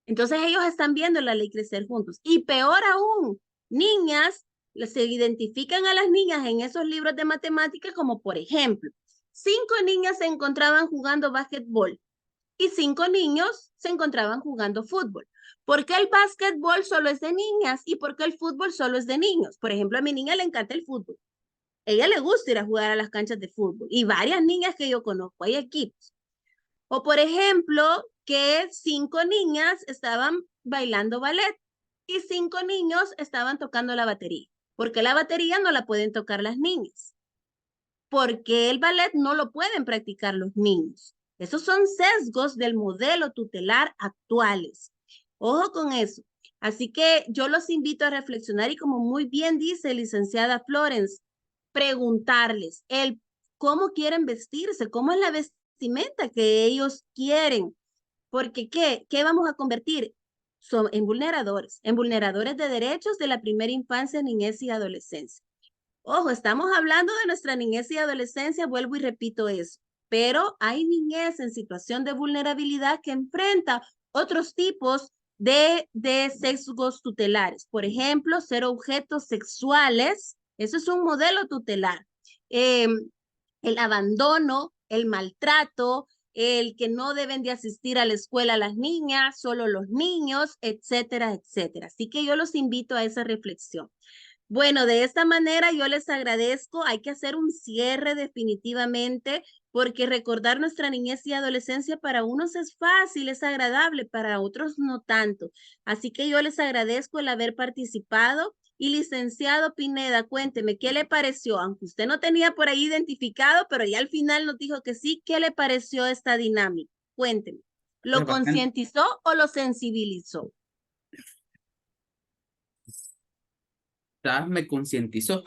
Entonces ellos están viendo la ley Crecer Juntos. Y peor aún, niñas, se identifican a las niñas en esos libros de matemáticas como, por ejemplo, 5 niñas se encontraban jugando básquetbol y 5 niños se encontraban jugando fútbol. ¿Por qué el básquetbol solo es de niñas y por qué el fútbol solo es de niños? Por ejemplo, a mi niña le encanta el fútbol. A ella le gusta ir a jugar a las canchas de fútbol y varias niñas que yo conozco, hay equipos. O por ejemplo, que 5 niñas estaban bailando ballet y 5 niños estaban tocando la batería. ¿Por qué la batería no la pueden tocar las niñas? Porque el ballet no lo pueden practicar los niños. Esos son sesgos del modelo tutelar actuales. Ojo con eso. Así que yo los invito a reflexionar y como muy bien dice licenciada Florence, preguntarles cómo quieren vestirse, cómo es la vestimenta que ellos quieren. Porque ¿qué vamos a convertir? Son en vulneradores de derechos de la primera infancia, niñez y adolescencia. Ojo, estamos hablando de nuestra niñez y adolescencia, vuelvo y repito eso, pero hay niñez en situación de vulnerabilidad que enfrenta otros tipos de sesgos tutelares. Por ejemplo, ser objetos sexuales, eso es un modelo tutelar. El abandono, el maltrato, el que no deben de asistir a la escuela las niñas, solo los niños, etcétera, etcétera. Así que yo los invito a esa reflexión. Bueno, de esta manera yo les agradezco. Hay que hacer un cierre definitivamente, porque recordar nuestra niñez y adolescencia para unos es fácil, es agradable, para otros no tanto. Así que yo les agradezco el haber participado. Y licenciado Pineda, cuénteme, ¿qué le pareció? Aunque usted no tenía por ahí identificado, pero ya al final nos dijo que sí, ¿qué le pareció esta dinámica? Cuénteme. ¿Lo Pues bastante, concientizó o lo sensibilizó? me concientizó,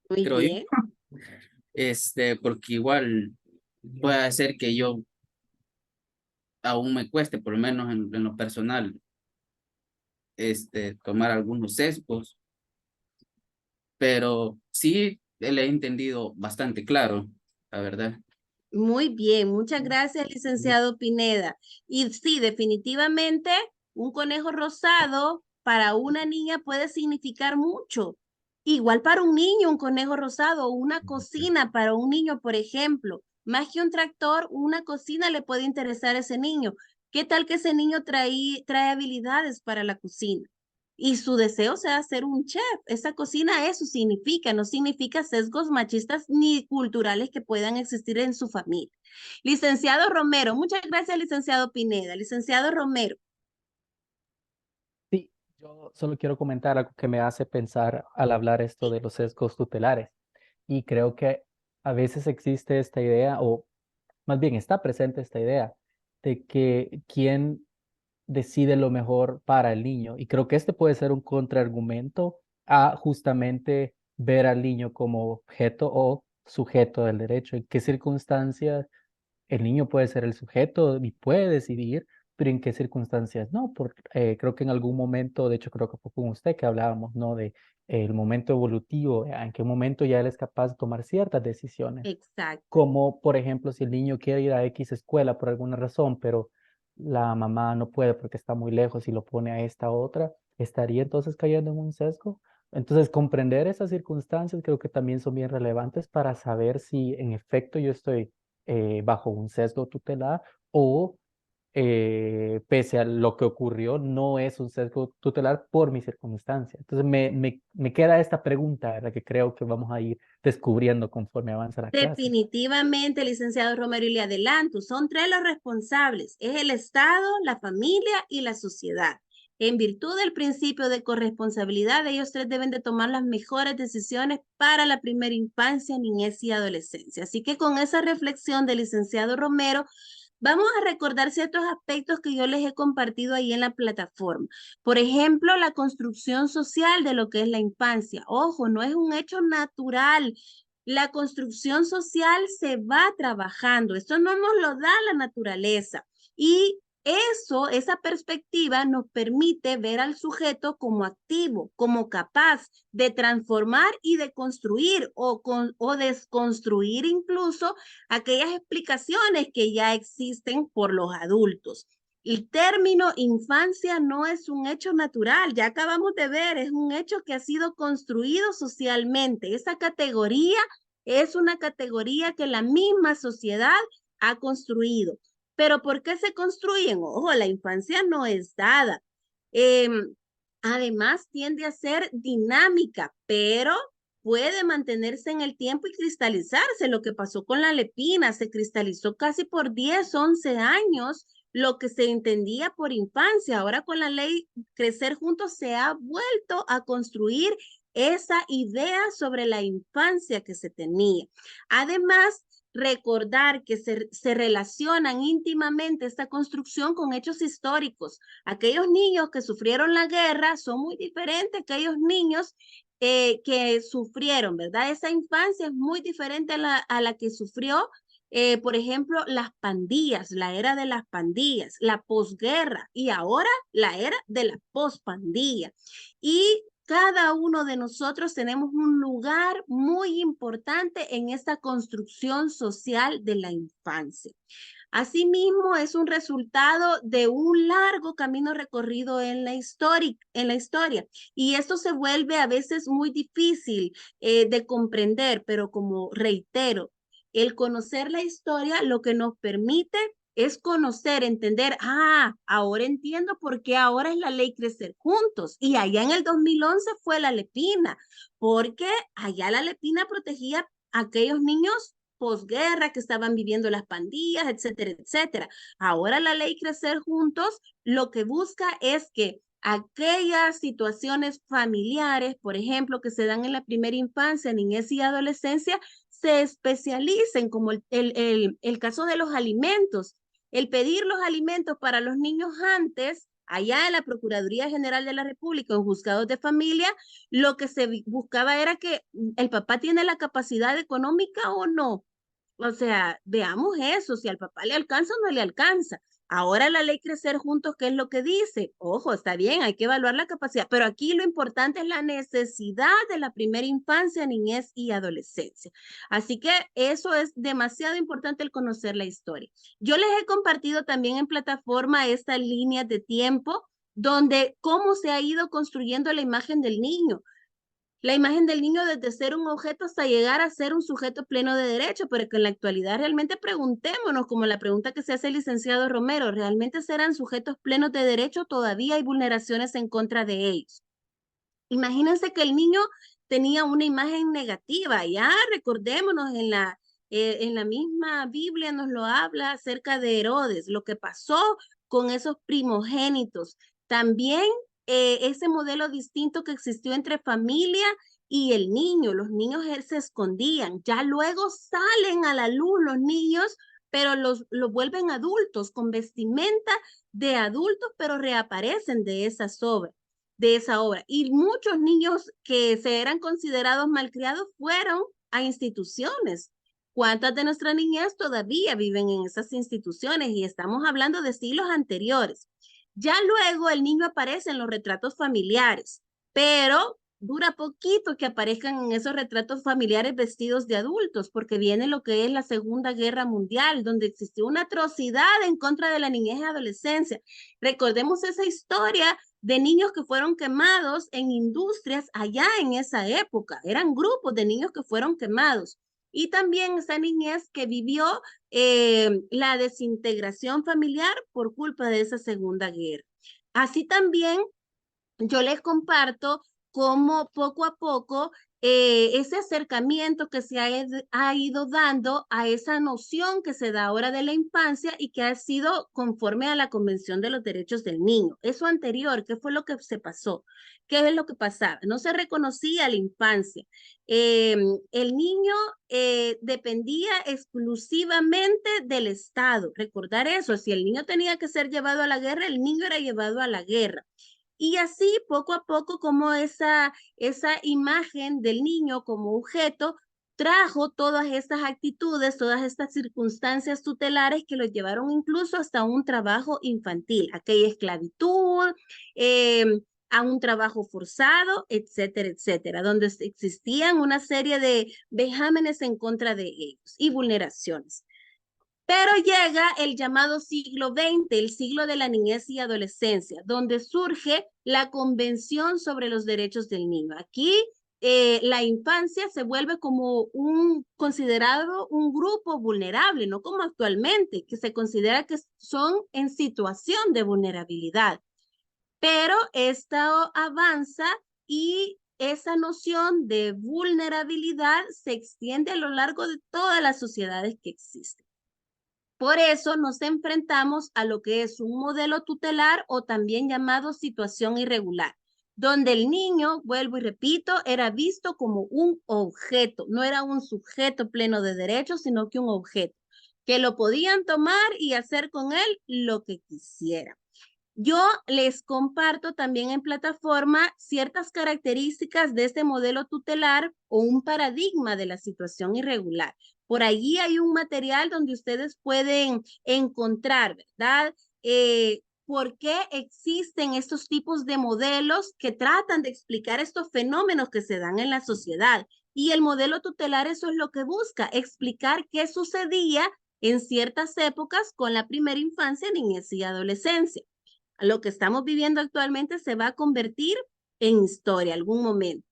Muy creo yo. bien. Porque igual puede ser que yo aún me cueste, por lo menos en lo personal, tomar algunos sesgos, pero sí le he entendido bastante claro, la verdad. Muy bien, muchas gracias, licenciado Pineda. Y sí, definitivamente, un conejo rosado para una niña puede significar mucho. Igual para un niño, un conejo rosado o una cocina para un niño, por ejemplo. Más que un tractor, una cocina le puede interesar a ese niño. ¿Qué tal que ese niño trae habilidades para la cocina? Y su deseo sea ser un chef. Esa cocina eso significa, no significa sesgos machistas ni culturales que puedan existir en su familia. Licenciado Romero, muchas gracias, licenciado Pineda. Licenciado Romero. Yo solo quiero comentar algo que me hace pensar al hablar esto de los sesgos tutelares. Y creo que a veces existe esta idea, o más bien está presente esta idea, de que quién decide lo mejor para el niño. Y creo que este puede ser un contraargumento a justamente ver al niño como objeto o sujeto del derecho. ¿En qué circunstancias el niño puede ser el sujeto y puede decidir, pero en qué circunstancias no? Creo que en algún momento, de hecho creo que fue con usted que hablábamos, ¿no? De el momento evolutivo, en qué momento ya él es capaz de tomar ciertas decisiones, Exacto. como por ejemplo si el niño quiere ir a X escuela por alguna razón, pero la mamá no puede porque está muy lejos y lo pone a esta otra, ¿estaría entonces cayendo en un sesgo? Entonces, comprender esas circunstancias creo que también son bien relevantes para saber si en efecto yo estoy bajo un sesgo tutelar o pese a lo que ocurrió, no es un sesgo tutelar por mi circunstancia. Entonces, me queda esta pregunta, la que creo que vamos a ir descubriendo conforme avanza la clase. Definitivamente, licenciado Romero, y le adelanto, son tres los responsables. Es el Estado, la familia y la sociedad. En virtud del principio de corresponsabilidad, ellos tres deben de tomar las mejores decisiones para la primera infancia, niñez y adolescencia. Así que con esa reflexión del licenciado Romero, vamos a recordar ciertos aspectos que yo les he compartido ahí en la plataforma. Por ejemplo, la construcción social de lo que es la infancia. Ojo, no es un hecho natural. La construcción social se va trabajando. Esto no nos lo da la naturaleza. Y esa perspectiva nos permite ver al sujeto como activo, como capaz de transformar y de construir o desconstruir incluso aquellas explicaciones que ya existen por los adultos. El término infancia no es un hecho natural, ya acabamos de ver, es un hecho que ha sido construido socialmente. Esa categoría es una categoría que la misma sociedad ha construido. Pero ¿por qué se construyen? Ojo, la infancia no es dada. Además, tiende a ser dinámica, pero puede mantenerse en el tiempo y cristalizarse. Lo que pasó con la lepina, se cristalizó casi por 10, 11 años lo que se entendía por infancia. Ahora con la ley Crecer Juntos se ha vuelto a construir esa idea sobre la infancia que se tenía. Además, recordar que se relacionan íntimamente esta construcción con hechos históricos. Aquellos niños que sufrieron la guerra son muy diferentes que aquellos niños que sufrieron, ¿verdad? Esa infancia es muy diferente a la que sufrió, por ejemplo, las pandillas, la era de las pandillas, la posguerra y ahora la era de la pospandilla. Y cada uno de nosotros tenemos un lugar muy importante en esta construcción social de la infancia. Asimismo, es un resultado de un largo camino recorrido en la historia. Y esto se vuelve a veces muy difícil de comprender, pero como reitero, el conocer la historia lo que nos permite es conocer, entender, ahora entiendo por qué ahora es la ley Crecer Juntos. Y allá en el 2011 fue la lepina, porque allá la lepina protegía a aquellos niños posguerra que estaban viviendo las pandillas, etcétera, etcétera. Ahora la ley Crecer Juntos lo que busca es que aquellas situaciones familiares, por ejemplo, que se dan en la primera infancia, niñez y adolescencia, se especialicen, como el caso de los alimentos. El pedir los alimentos para los niños antes, allá en la Procuraduría General de la República, en juzgados de familia, lo que se buscaba era que el papá tiene la capacidad económica o no. O sea, veamos eso, si al papá le alcanza o no le alcanza. Ahora la ley Crecer Juntos, ¿qué es lo que dice? Ojo, está bien, hay que evaluar la capacidad, pero aquí lo importante es la necesidad de la primera infancia, niñez y adolescencia. Así que eso es demasiado importante el conocer la historia. Yo les he compartido también en plataforma estas líneas de tiempo donde cómo se ha ido construyendo la imagen del niño. La imagen del niño desde ser un objeto hasta llegar a ser un sujeto pleno de derecho, pero que en la actualidad realmente preguntémonos, como la pregunta que se hace el licenciado Romero, ¿realmente serán sujetos plenos de derecho? Todavía hay vulneraciones en contra de ellos. Imagínense que el niño tenía una imagen negativa, ya recordémonos en la misma Biblia nos lo habla acerca de Herodes, lo que pasó con esos primogénitos. También ese modelo distinto que existió entre familia y el niño. Los niños se escondían, ya luego salen a la luz los niños, pero los vuelven adultos con vestimenta de adultos, pero reaparecen de esa obra. Y muchos niños que se eran considerados malcriados fueron a instituciones. ¿Cuántas de nuestras niñas todavía viven en esas instituciones? Y estamos hablando de siglos anteriores. Ya luego el niño aparece en los retratos familiares, pero dura poquito que aparezcan en esos retratos familiares vestidos de adultos, porque viene lo que es la Segunda Guerra Mundial, donde existió una atrocidad en contra de la niñez y adolescencia. Recordemos esa historia de niños que fueron quemados en industrias allá en esa época. Eran grupos de niños que fueron quemados. Y también esa niñez que vivió la desintegración familiar por culpa de esa Segunda Guerra. Así también yo les comparto cómo poco a poco ese acercamiento que se ha ido dando a esa noción que se da ahora de la infancia y que ha sido conforme a la Convención de los Derechos del Niño. Eso anterior, ¿qué fue lo que se pasó? ¿Qué es lo que pasaba? No se reconocía la infancia. El niño dependía exclusivamente del Estado. Recordar eso, si el niño tenía que ser llevado a la guerra, el niño era llevado a la guerra. Y así, poco a poco, como esa imagen del niño como objeto trajo todas estas actitudes, todas estas circunstancias tutelares que lo llevaron incluso hasta un trabajo infantil, aquella esclavitud, a un trabajo forzado, etcétera, etcétera, donde existían una serie de vejámenes en contra de ellos y vulneraciones. Pero llega el llamado siglo XX, el siglo de la niñez y adolescencia, donde surge la Convención sobre los Derechos del Niño. Aquí la infancia se vuelve como considerado un grupo vulnerable, no como actualmente, que se considera que son en situación de vulnerabilidad. Pero esto avanza y esa noción de vulnerabilidad se extiende a lo largo de todas las sociedades que existen. Por eso nos enfrentamos a lo que es un modelo tutelar o también llamado situación irregular, donde el niño, vuelvo y repito, era visto como un objeto, no era un sujeto pleno de derechos, sino que un objeto, que lo podían tomar y hacer con él lo que quisieran. Yo les comparto también en plataforma ciertas características de este modelo tutelar o un paradigma de la situación irregular. Por allí hay un material donde ustedes pueden encontrar, ¿verdad? ¿Por qué existen estos tipos de modelos que tratan de explicar estos fenómenos que se dan en la sociedad? Y el modelo tutelar eso es lo que busca, explicar qué sucedía en ciertas épocas con la primera infancia, niñez y adolescencia. Lo que estamos viviendo actualmente se va a convertir en historia algún momento.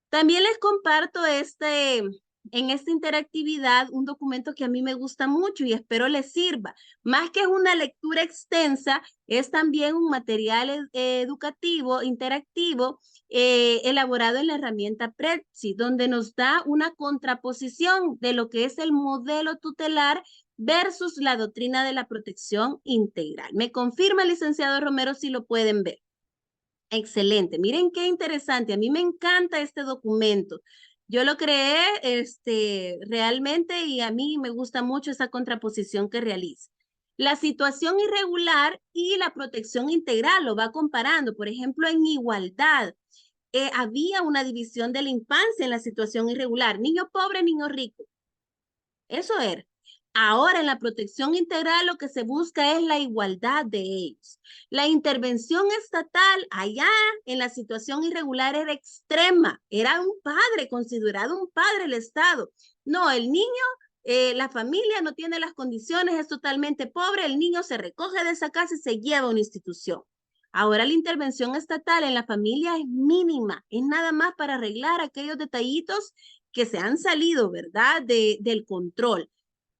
También les comparto en esta interactividad un documento que a mí me gusta mucho y espero les sirva. Más que una lectura extensa, es también un material educativo, interactivo, elaborado en la herramienta Prezi, donde nos da una contraposición de lo que es el modelo tutelar versus la doctrina de la protección integral. Me confirma, licenciado Romero, si lo pueden ver. Excelente. Miren qué interesante. A mí me encanta este documento. Yo lo creé realmente y a mí me gusta mucho esa contraposición que realiza. La situación irregular y la protección integral lo va comparando. Por ejemplo, en igualdad, había una división de la infancia en la situación irregular. Niño pobre, niño rico. Eso era. Ahora en la protección integral lo que se busca es la igualdad de ellos. La intervención estatal allá en la situación irregular era extrema. Era un padre, considerado un padre el Estado. No, el niño, la familia no tiene las condiciones, es totalmente pobre, el niño se recoge de esa casa y se lleva a una institución. Ahora la intervención estatal en la familia es mínima, es nada más para arreglar aquellos detallitos que se han salido, ¿verdad?, del control.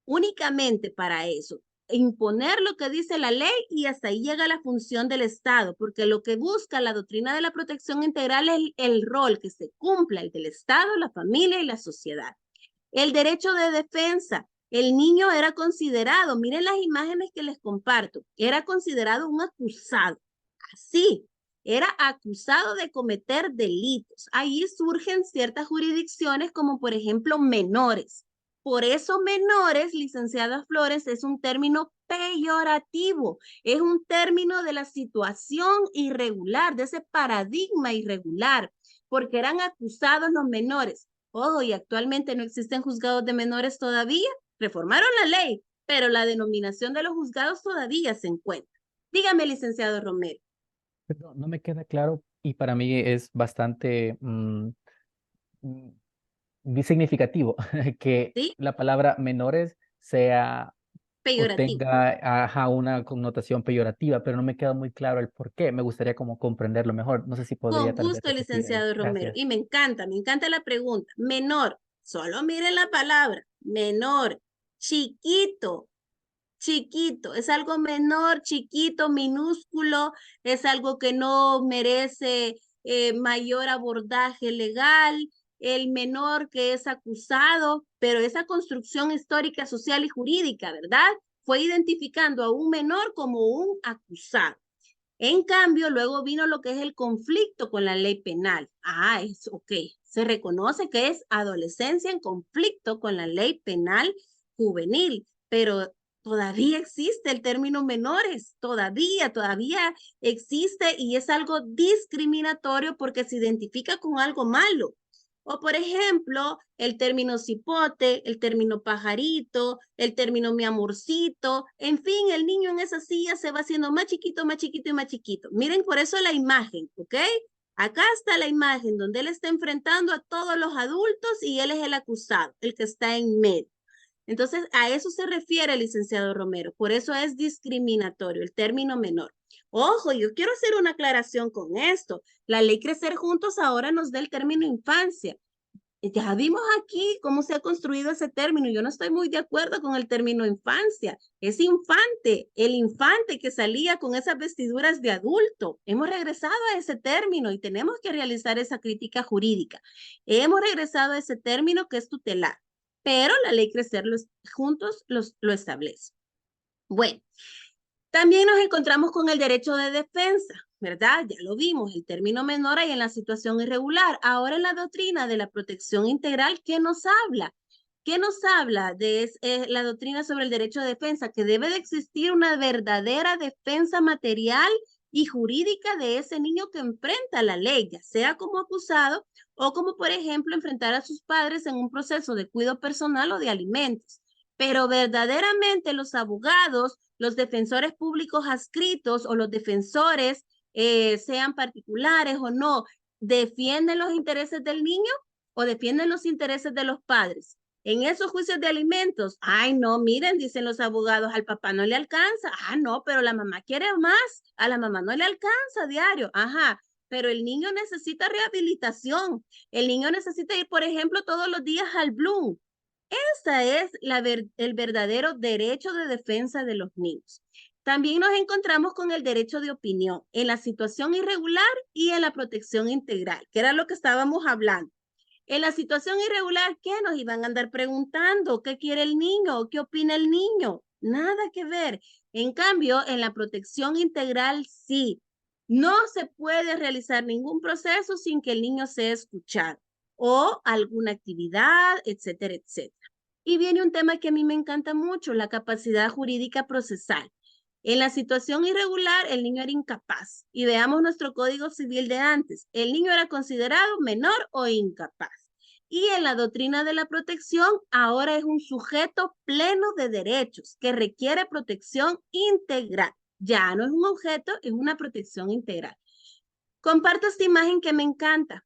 Únicamente para eso, imponer lo que dice la ley y hasta ahí llega la función del Estado, porque lo que busca la doctrina de la protección integral es el rol que se cumpla, el del Estado, la familia y la sociedad. El derecho de defensa, el niño era considerado, miren las imágenes que les comparto, era considerado un acusado, así, era acusado de cometer delitos. Ahí surgen ciertas jurisdicciones como por ejemplo menores. Por eso menores, licenciada Flores, es un término peyorativo, es un término de la situación irregular, de ese paradigma irregular, porque eran acusados los menores. Ojo, y actualmente no existen juzgados de menores todavía, reformaron la ley, pero la denominación de los juzgados todavía se encuentra. Dígame, licenciado Romero. Perdón, no me queda claro y para mí es bastante significativo que ¿Sí? la palabra menores sea o Peyorativo. tenga una connotación peyorativa, pero no me queda muy claro el por qué. Me gustaría como comprenderlo mejor. No sé si podría Con tal vez gusto, repetir ahí. licenciado Romero. Gracias. Y me encanta la pregunta. Menor, solo miren la palabra. Menor, chiquito, chiquito. Es algo menor, chiquito, minúsculo. Es algo que no merece mayor abordaje legal. El menor que es acusado, pero esa construcción histórica, social y jurídica, ¿verdad? Fue identificando a un menor como un acusado. En cambio, luego vino lo que es el conflicto con la ley penal. Ah, es ok. Se reconoce que es adolescencia en conflicto con la ley penal juvenil, pero todavía existe el término menores, todavía existe y es algo discriminatorio porque se identifica con algo malo. O por ejemplo, el término cipote, el término pajarito, el término mi amorcito, en fin, el niño en esa silla se va haciendo más chiquito, más chiquito y más chiquito. Miren por eso la imagen, ¿ok? Acá está la imagen donde él está enfrentando a todos los adultos y él es el acusado, el que está en medio. Entonces, a eso se refiere el licenciado Romero, por eso es discriminatorio el término menor. Ojo, yo quiero hacer una aclaración con esto. La ley Crecer Juntos ahora nos da el término infancia. Ya vimos aquí cómo se ha construido ese término. Yo no estoy muy de acuerdo con el término infancia. Es infante, el infante que salía con esas vestiduras de adulto. Hemos regresado a ese término y tenemos que realizar esa crítica jurídica. Hemos regresado a ese término que es tutelar, pero la ley Crecer Juntos lo establece. Bueno, también nos encontramos con el derecho de defensa, ¿verdad? Ya lo vimos, el término menor ahí en la situación irregular. Ahora en la doctrina de la protección integral, ¿qué nos habla? ¿Qué nos habla de la doctrina sobre el derecho de defensa? Que debe de existir una verdadera defensa material y jurídica de ese niño que enfrenta la ley, ya sea como acusado o como, por ejemplo, enfrentar a sus padres en un proceso de cuidado personal o de alimentos. Pero verdaderamente los abogados, los defensores públicos adscritos o los defensores, sean particulares o no, ¿defienden los intereses del niño o defienden los intereses de los padres? En esos juicios de alimentos, ay no, miren, dicen los abogados, al papá no le alcanza, no, pero la mamá quiere más, a la mamá no le alcanza diario, pero el niño necesita rehabilitación, el niño necesita ir, por ejemplo, todos los días al Bloom. Ese es el verdadero derecho de defensa de los niños. También nos encontramos con el derecho de opinión en la situación irregular y en la protección integral, que era lo que estábamos hablando. En la situación irregular, ¿qué nos iban a andar preguntando? ¿Qué quiere el niño? ¿Qué opina el niño? Nada que ver. En cambio, en la protección integral, sí. No se puede realizar ningún proceso sin que el niño sea escuchado o alguna actividad, etcétera, etcétera. Y viene un tema que a mí me encanta mucho, la capacidad jurídica procesal. En la situación irregular, el niño era incapaz. Y veamos nuestro Código Civil de antes. El niño era considerado menor o incapaz. Y en la doctrina de la protección, ahora es un sujeto pleno de derechos que requiere protección integral. Ya no es un objeto, es una protección integral. Comparto esta imagen que me encanta.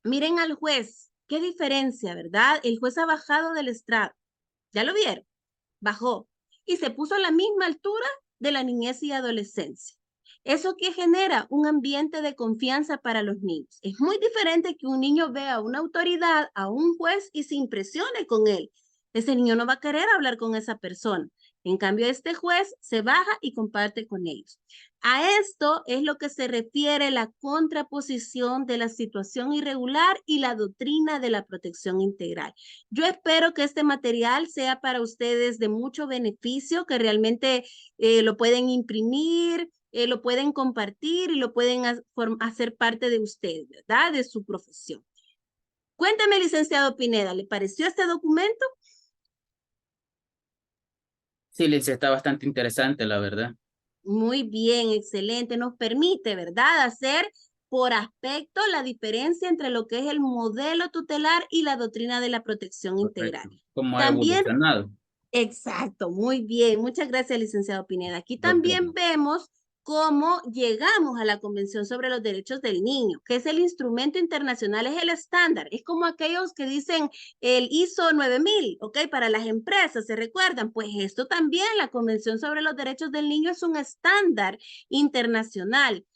Miren al juez. Qué diferencia, ¿verdad? El juez ha bajado del estrado. ¿Ya lo vieron? Bajó y se puso a la misma altura de la niñez y adolescencia. ¿Eso qué genera? Un ambiente de confianza para los niños. Es muy diferente que un niño vea a una autoridad, a un juez y se impresione con él. Ese niño no va a querer hablar con esa persona. En cambio, este juez se baja y comparte con ellos. A esto es lo que se refiere la contraposición de la situación irregular y la doctrina de la protección integral. Yo espero que este material sea para ustedes de mucho beneficio, que realmente lo pueden imprimir, lo pueden compartir y lo pueden hacer parte de ustedes, ¿verdad? De su profesión. Cuéntame, licenciado Pineda, ¿le pareció este documento? Sí, Liz, está bastante interesante, la verdad. Muy bien, excelente. Nos permite, ¿verdad?, hacer por aspecto la diferencia entre lo que es el modelo tutelar y la doctrina de la protección integral. Correcto. Cómo ha También, evolucionado. exacto, muy bien. Muchas gracias, licenciado Pineda. Aquí Doctor. también vemos cómo llegamos a la Convención sobre los Derechos del Niño, que es el instrumento internacional, es el estándar. Es como aquellos que dicen el ISO 9000, ¿ok? Para las empresas, ¿se recuerdan? Pues esto también, la Convención sobre los Derechos del Niño es un estándar internacional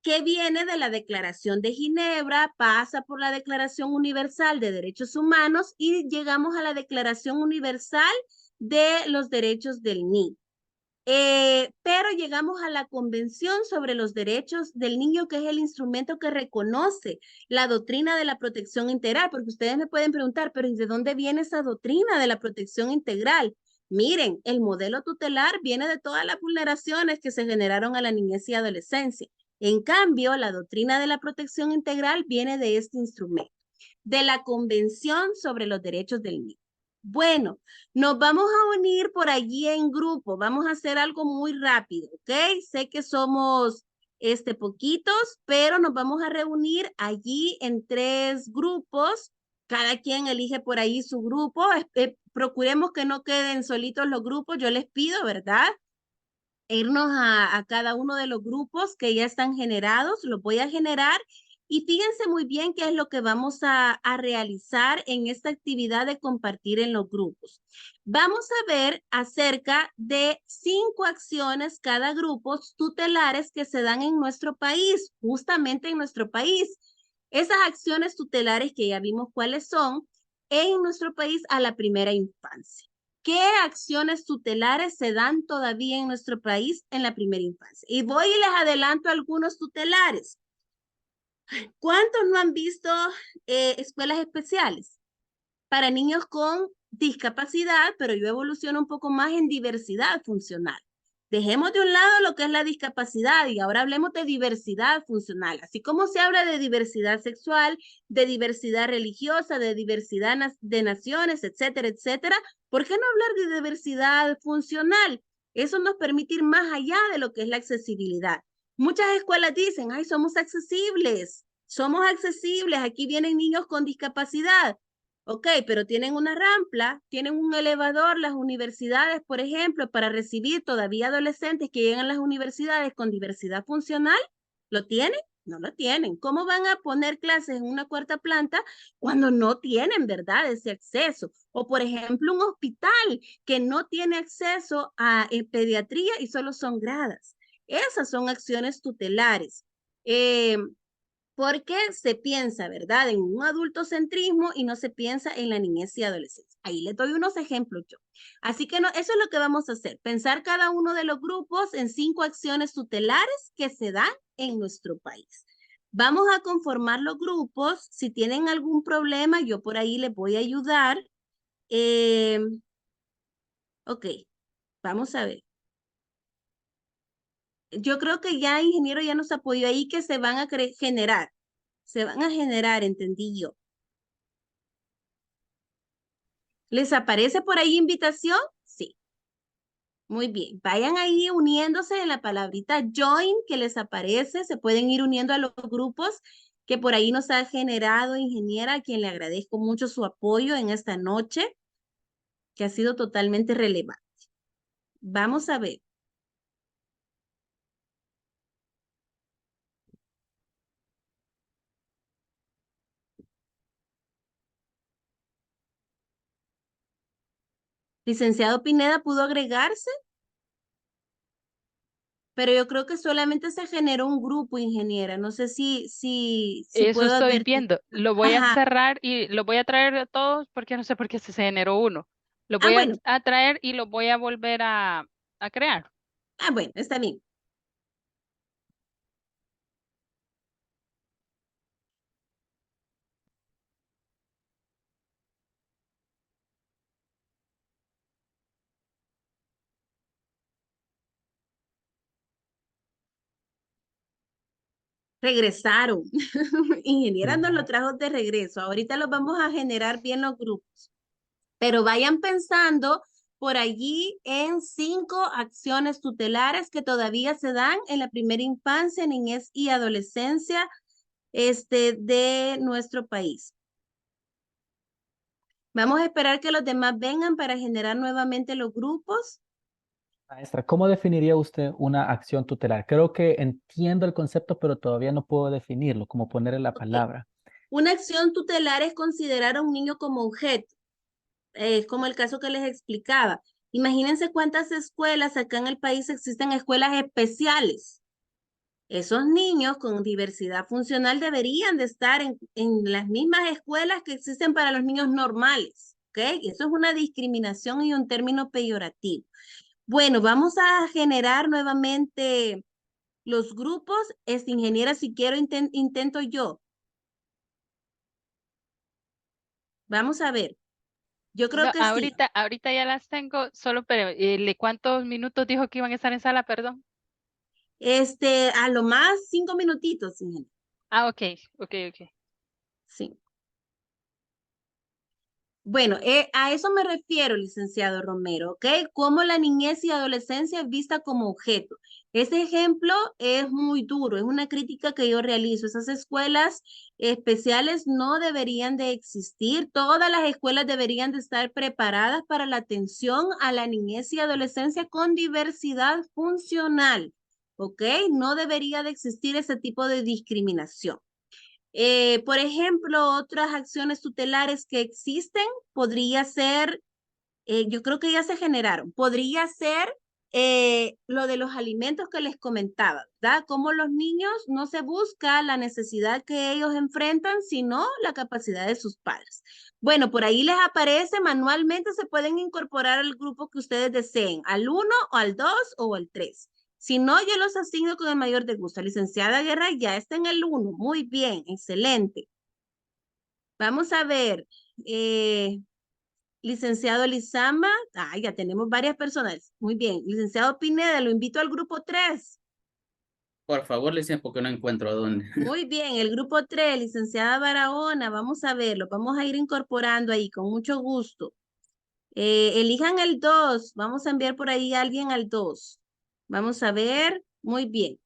que viene de la Declaración de Ginebra, pasa por la Declaración Universal de Derechos Humanos y llegamos a la Declaración Universal de los Derechos del Niño. Pero llegamos a la Convención sobre los Derechos del Niño, que es el instrumento que reconoce la doctrina de la protección integral, porque ustedes me pueden preguntar, pero ¿y de dónde viene esa doctrina de la protección integral? Miren, el modelo tutelar viene de todas las vulneraciones que se generaron a la niñez y adolescencia. En cambio, la doctrina de la protección integral viene de este instrumento, de la Convención sobre los Derechos del Niño. Bueno, nos vamos a unir por allí en grupo. Vamos a hacer algo muy rápido, ¿ok? Sé que somos poquitos, pero nos vamos a reunir allí en 3 grupos. Cada quien elige por ahí su grupo. Procuremos que no queden solitos los grupos. Yo les pido, ¿verdad? Irnos a cada uno de los grupos que ya están generados. Los voy a generar y fíjense muy bien qué es lo que vamos a realizar en esta actividad de compartir en los grupos. Vamos a ver acerca de 5 acciones cada grupo tutelares que se dan en nuestro país, justamente en nuestro país. Esas acciones tutelares que ya vimos cuáles son en nuestro país a la primera infancia. ¿Qué acciones tutelares se dan todavía en nuestro país en la primera infancia? Y voy y les adelanto algunos tutelares. ¿Cuántos no han visto escuelas especiales para niños con discapacidad? Pero yo evoluciono un poco más en diversidad funcional. Dejemos de un lado lo que es la discapacidad y ahora hablemos de diversidad funcional. Así como se habla de diversidad sexual, de diversidad religiosa, de diversidad de naciones, etcétera, etcétera, ¿por qué no hablar de diversidad funcional? Eso nos permite ir más allá de lo que es la accesibilidad. Muchas escuelas dicen, ay, somos accesibles, aquí vienen niños con discapacidad. Ok, pero tienen una rampa, tienen un elevador, las universidades, por ejemplo, para recibir todavía adolescentes que llegan a las universidades con diversidad funcional, ¿lo tienen? No lo tienen. ¿Cómo van a poner clases en una 4ª planta cuando no tienen, verdad, ese acceso? O, por ejemplo, un hospital que no tiene acceso a pediatría y solo son gradas. Esas son acciones tutelares. Porque se piensa, ¿verdad?, en un adultocentrismo y no se piensa en la niñez y adolescencia. Ahí les doy unos ejemplos yo. Así que no, eso es lo que vamos a hacer, pensar cada uno de los grupos en 5 acciones tutelares que se dan en nuestro país. Vamos a conformar los grupos. Si tienen algún problema, yo por ahí les voy a ayudar. Ok, vamos a ver. Yo creo que ya, ingeniero, ya nos apoyó ahí que se van a generar. Se van a generar, entendí yo. ¿Les aparece por ahí invitación? Sí. Muy bien. Vayan ahí uniéndose en la palabrita join que les aparece. Se pueden ir uniendo a los grupos que por ahí nos ha generado ingeniera, a quien le agradezco mucho su apoyo en esta noche, que ha sido totalmente relevante. Vamos a ver. Licenciado Pineda, ¿pudo agregarse? Pero yo creo que solamente se generó un grupo, ingeniera. No sé si Eso puedo estoy advertir. viendo. Lo voy a Ajá. cerrar y lo voy a traer a todos porque no sé por qué se generó uno. Lo Ah, voy bueno. a traer y lo voy a volver a crear. Ah, bueno, está bien. Regresaron. Ingeniera nos lo Sí. trajo de regreso. Ahorita los vamos a generar bien los grupos. Pero vayan pensando por allí en 5 acciones tutelares que todavía se dan en la primera infancia, niñez y adolescencia de nuestro país. Vamos a esperar que los demás vengan para generar nuevamente los grupos. Maestra, ¿cómo definiría usted una acción tutelar? Creo que entiendo el concepto, pero todavía no puedo definirlo, como ponerle la palabra. Una acción tutelar es considerar a un niño como objeto. Es como el caso que les explicaba. Imagínense cuántas escuelas acá en el país existen escuelas especiales. Esos niños con diversidad funcional deberían de estar en las mismas escuelas que existen para los niños normales, ¿ok? Y eso es una discriminación y un término peyorativo. Bueno, vamos a generar nuevamente los grupos. Ingeniera, si quiero, intento yo. Vamos a ver. Yo creo No, que sí. ahorita ya las tengo, solo pero ¿cuántos minutos dijo que iban a estar en sala, perdón? A lo más 5 minutitos, ingeniera. Ah, ok. Sí. Bueno, a eso me refiero, licenciado Romero, ¿ok? Cómo la niñez y adolescencia es vista como objeto. Ese ejemplo es muy duro, es una crítica que yo realizo. Esas escuelas especiales no deberían de existir. Todas las escuelas deberían de estar preparadas para la atención a la niñez y adolescencia con diversidad funcional, ¿ok? No debería de existir ese tipo de discriminación. Por ejemplo, otras acciones tutelares que existen podría ser, yo creo que ya se generaron, podría ser lo de los alimentos que les comentaba, ¿verdad? Como los niños no se busca la necesidad que ellos enfrentan, sino la capacidad de sus padres. Bueno, por ahí les aparece manualmente, se pueden incorporar al grupo que ustedes deseen, al 1 o al 2 o al 3. Si no, yo los asigno con el mayor de gusto. Licenciada Guerra ya está en el 1. Muy bien, excelente. Vamos a ver. Licenciado Lizama. Ya tenemos varias personas. Muy bien. Licenciado Pineda, lo invito al grupo 3. Por favor, licenciada, porque no encuentro a dónde. Muy bien, el grupo 3, licenciada Barahona, vamos a verlo. Vamos a ir incorporando ahí con mucho gusto. Elijan el 2. Vamos a enviar por ahí a alguien al 2. Vamos a ver. Muy bien.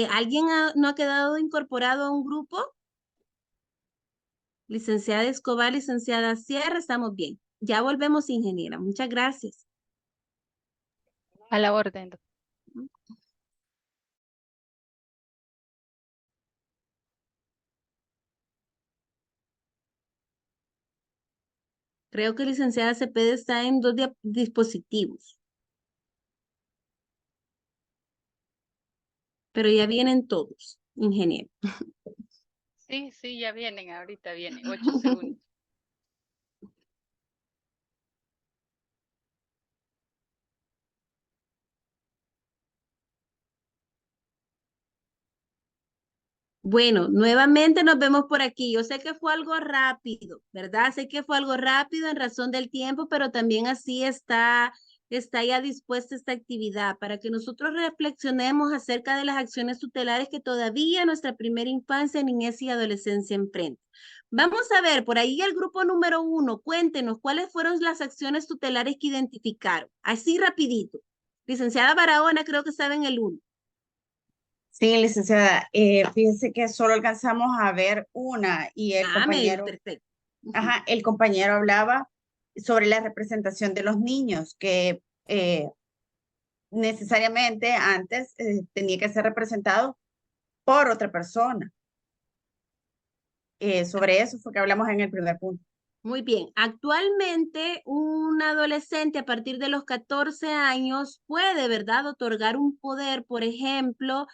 ¿Alguien no ha quedado incorporado a un grupo? Licenciada Escobar, licenciada Sierra, estamos bien. Ya volvemos, ingeniera. Muchas gracias. A la orden. Creo que licenciada Cepeda está en 2 dispositivos. Pero ya vienen todos, ingeniero. Sí, ya vienen, ahorita vienen, 8 segundos. Bueno, nuevamente nos vemos por aquí. Yo sé que fue algo rápido, ¿verdad? Sé que fue algo rápido en razón del tiempo, pero también así está ya dispuesta esta actividad para que nosotros reflexionemos acerca de las acciones tutelares que todavía nuestra primera infancia, niñez y adolescencia enfrenta. Vamos a ver, por ahí el grupo número 1, cuéntenos cuáles fueron las acciones tutelares que identificaron. Así rapidito. Licenciada Barahona, creo que saben el 1. Sí, licenciada, fíjense que solo alcanzamos a ver una y el compañero, Perfecto. el compañero hablaba sobre la representación de los niños, que necesariamente antes tenía que ser representado por otra persona. Sobre eso fue que hablamos en el primer punto. Muy bien. Actualmente, un adolescente a partir de los 14 años puede, ¿verdad?, otorgar un poder, por ejemplo.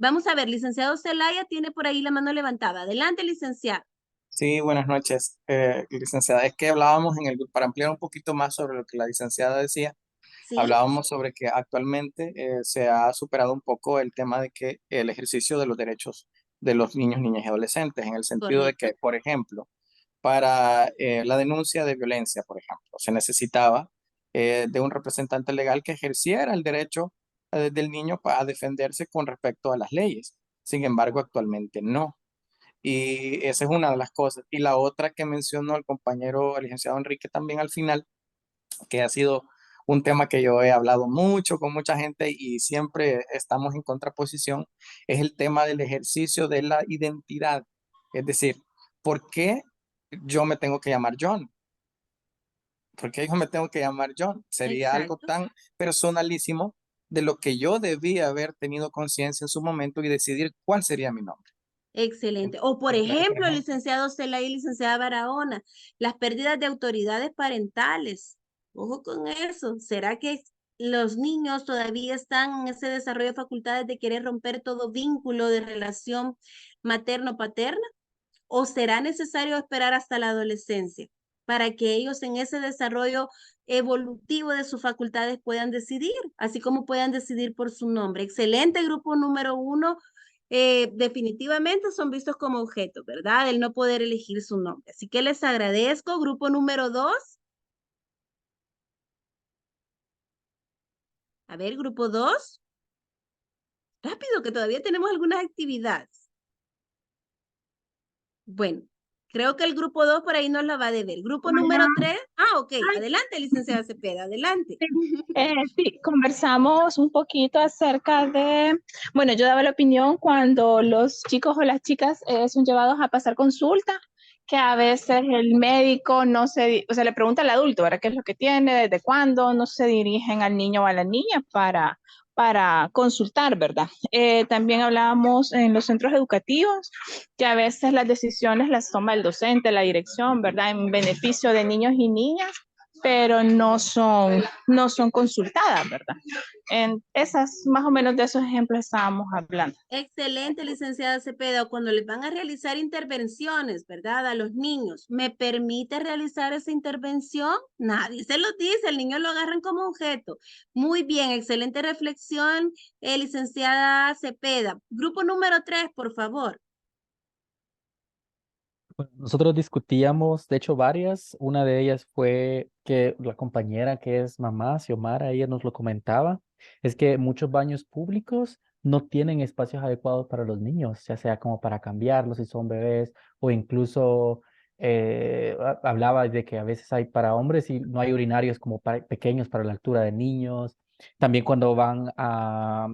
Vamos a ver, licenciado Zelaya tiene por ahí la mano levantada. Adelante, licenciado. Sí, buenas noches, licenciada. Es que hablábamos en el grupo, para ampliar un poquito más sobre lo que la licenciada decía, Sí, hablábamos sobre que actualmente se ha superado un poco el tema de que el ejercicio de los derechos de los niños, niñas y adolescentes, en el sentido de correcto. que, por ejemplo, para la denuncia de violencia, por ejemplo, se necesitaba de un representante legal que ejerciera el derecho del niño para defenderse con respecto a las leyes. Sin embargo, actualmente no. Y esa es una de las cosas. Y la otra que mencionó el compañero el licenciado Enrique también al final, que ha sido un tema que yo he hablado mucho con mucha gente y siempre estamos en contraposición, es el tema del ejercicio de la identidad. Es decir, ¿por qué yo me tengo que llamar John? ¿Por qué yo me tengo que llamar John? Sería algo Exacto. tan personalísimo de lo que yo debía haber tenido conciencia en su momento y decidir cuál sería mi nombre. Excelente. O por Por ejemplo, ejemplo. licenciado Celay y licenciada Barahona, las pérdidas de autoridades parentales. Ojo con eso. ¿Será que los niños todavía están en ese desarrollo de facultades de querer romper todo vínculo de relación materno-paterna? ¿O será necesario esperar hasta la adolescencia para que ellos en ese desarrollo evolutivo de sus facultades puedan decidir, así como puedan decidir por su nombre? Excelente, grupo número 1. Definitivamente son vistos como objetos, ¿verdad? El no poder elegir su nombre. Así que les agradezco. Grupo número 2. A ver, grupo 2. Rápido, que todavía tenemos algunas actividades. Bueno, creo que el grupo 2 por ahí nos la va a deber. Grupo número 3. Ah, ok. Adelante, licenciada Cepeda, adelante. Sí, conversamos un poquito acerca de, bueno, yo daba la opinión cuando los chicos o las chicas son llevados a pasar consulta, que a veces el médico no se, o sea, le pregunta al adulto, ¿verdad? ¿Qué es lo que tiene? ¿Desde cuándo? No se dirigen al niño o a la niña para consultar, ¿verdad? También hablábamos en los centros educativos, que a veces las decisiones las toma el docente, la dirección, ¿verdad? En beneficio de niños y niñas, pero no son consultadas, ¿verdad? En esas, más o menos de esos ejemplos estábamos hablando. Excelente, licenciada Cepeda. Cuando les van a realizar intervenciones, ¿verdad? A los niños, ¿me permite realizar esa intervención? Nadie se los dice, el niño lo agarran como objeto. Muy bien, excelente reflexión, licenciada Cepeda. Grupo número 3, por favor. Bueno, nosotros discutíamos, de hecho, varias. Una de ellas fue que la compañera que es mamá, Xiomara, ella nos lo comentaba, es que muchos baños públicos no tienen espacios adecuados para los niños, ya sea como para cambiarlos si son bebés, o incluso hablaba de que a veces hay para hombres y no hay urinarios como pequeños para la altura de niños. También cuando van a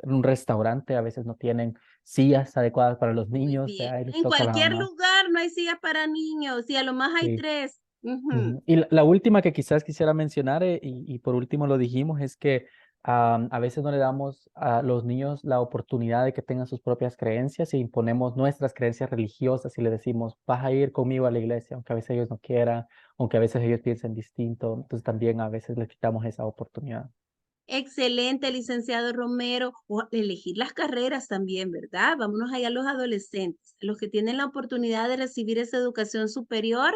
un restaurante, a veces no tienen sillas adecuadas para los Muy niños, bien. ahí les En toca a la cualquier mamá. lugar no hay sillas para niños y a lo más hay Sí. 3. Ujú. Y la última que quizás quisiera mencionar, y por último lo dijimos, es que a veces no le damos a los niños la oportunidad de que tengan sus propias creencias e imponemos nuestras creencias religiosas y le decimos, vas a ir conmigo a la iglesia, aunque a veces ellos no quieran, aunque a veces ellos piensen distinto. Entonces también a veces les quitamos esa oportunidad. Excelente, licenciado Romero. O elegir las carreras también, ¿verdad? Vámonos allá a los adolescentes, los que tienen la oportunidad de recibir esa educación superior,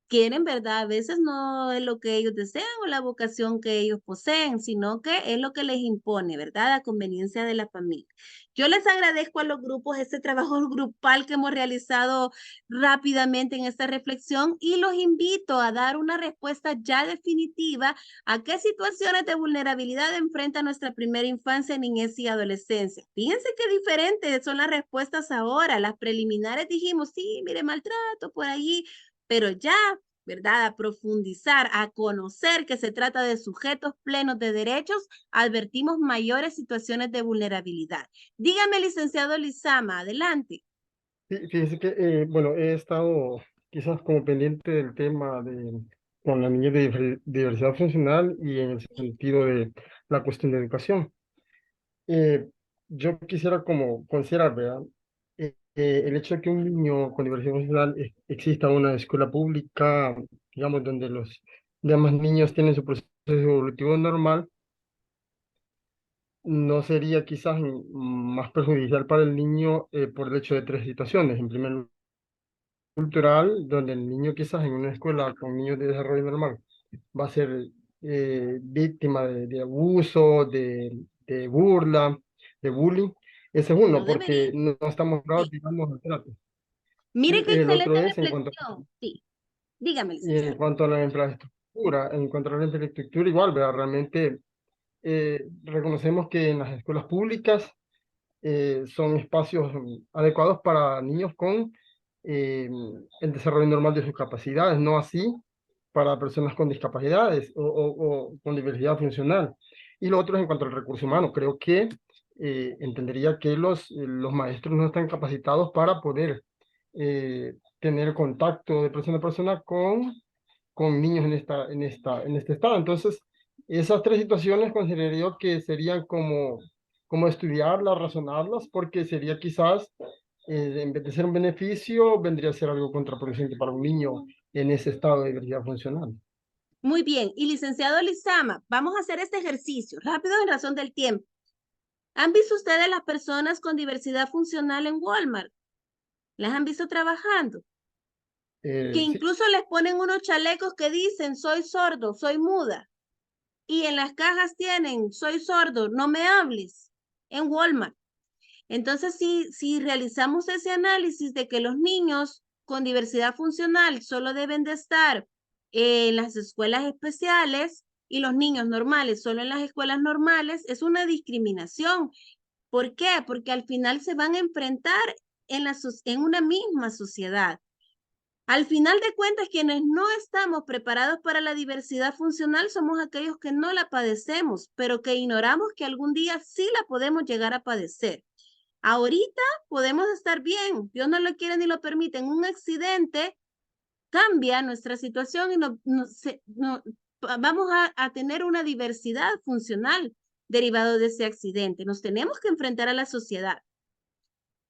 quieren, ¿verdad? A veces no es lo que ellos desean o la vocación que ellos poseen, sino que es lo que les impone, ¿verdad? A conveniencia de la familia. Yo les agradezco a los grupos este trabajo grupal que hemos realizado rápidamente en esta reflexión y los invito a dar una respuesta ya definitiva a qué situaciones de vulnerabilidad enfrenta nuestra primera infancia, niñez y adolescencia. Fíjense qué diferentes son las respuestas ahora. Las preliminares dijimos, sí, mire, maltrato por allí, pero ya, ¿verdad? A profundizar, a conocer que se trata de sujetos plenos de derechos, advertimos mayores situaciones de vulnerabilidad. Dígame, licenciado Lizama, adelante. Sí, fíjese que, bueno, he estado quizás como pendiente del tema de con la niñez de diversidad funcional y en el sentido de la cuestión de educación. Eh, yo quisiera como considerar, ¿verdad? El hecho de que un niño con diversidad funcional exista una escuela pública, digamos, donde los demás niños tienen su proceso evolutivo normal, no sería quizás más perjudicial para el niño por el hecho de tres situaciones. En primer lugar, cultural, donde el niño quizás en una escuela con niños de desarrollo normal va a ser víctima de abuso, de burla, de bullying. Ese es Y uno, no debería. porque no estamos dados, Sí. digamos, al trato. Y Mire qué el otro excelente es reflexión. Sí, dígame, y en licenciado. cuanto a la infraestructura, igual, ¿verdad? Realmente reconocemos que en las escuelas públicas son espacios adecuados para niños con el desarrollo normal de sus capacidades, no así para personas con discapacidades o con diversidad funcional. Y lo otro es en cuanto al recurso humano. Creo que entendería que los maestros no están capacitados para poder tener contacto de persona a persona con niños en este estado. Entonces, esas tres situaciones consideraría yo que serían como estudiarlas, razonarlas, porque sería quizás, en vez de ser un beneficio, vendría a ser algo contraproducente para un niño en ese estado de diversidad funcional. Muy bien. Y licenciado Lizama, vamos a hacer este ejercicio rápido en razón del tiempo. ¿Han visto ustedes las personas con diversidad funcional en Walmart? ¿Las han visto trabajando? Que Sí. incluso les ponen unos chalecos que dicen, soy sordo, soy muda. Y en las cajas tienen, soy sordo, no me hables, en Walmart. Entonces, si realizamos ese análisis de que los niños con diversidad funcional solo deben de estar en las escuelas especiales y los niños normales solo en las escuelas normales, es una discriminación. ¿Por qué? Porque al final se van a enfrentar en una misma sociedad. Al final de cuentas, quienes no estamos preparados para la diversidad funcional somos aquellos que no la padecemos, pero que ignoramos que algún día sí la podemos llegar a padecer. Ahorita podemos estar bien, Dios no lo quiere ni lo permite. En un accidente cambia nuestra situación y vamos a tener una diversidad funcional derivado de ese accidente. Nos tenemos que enfrentar a la sociedad.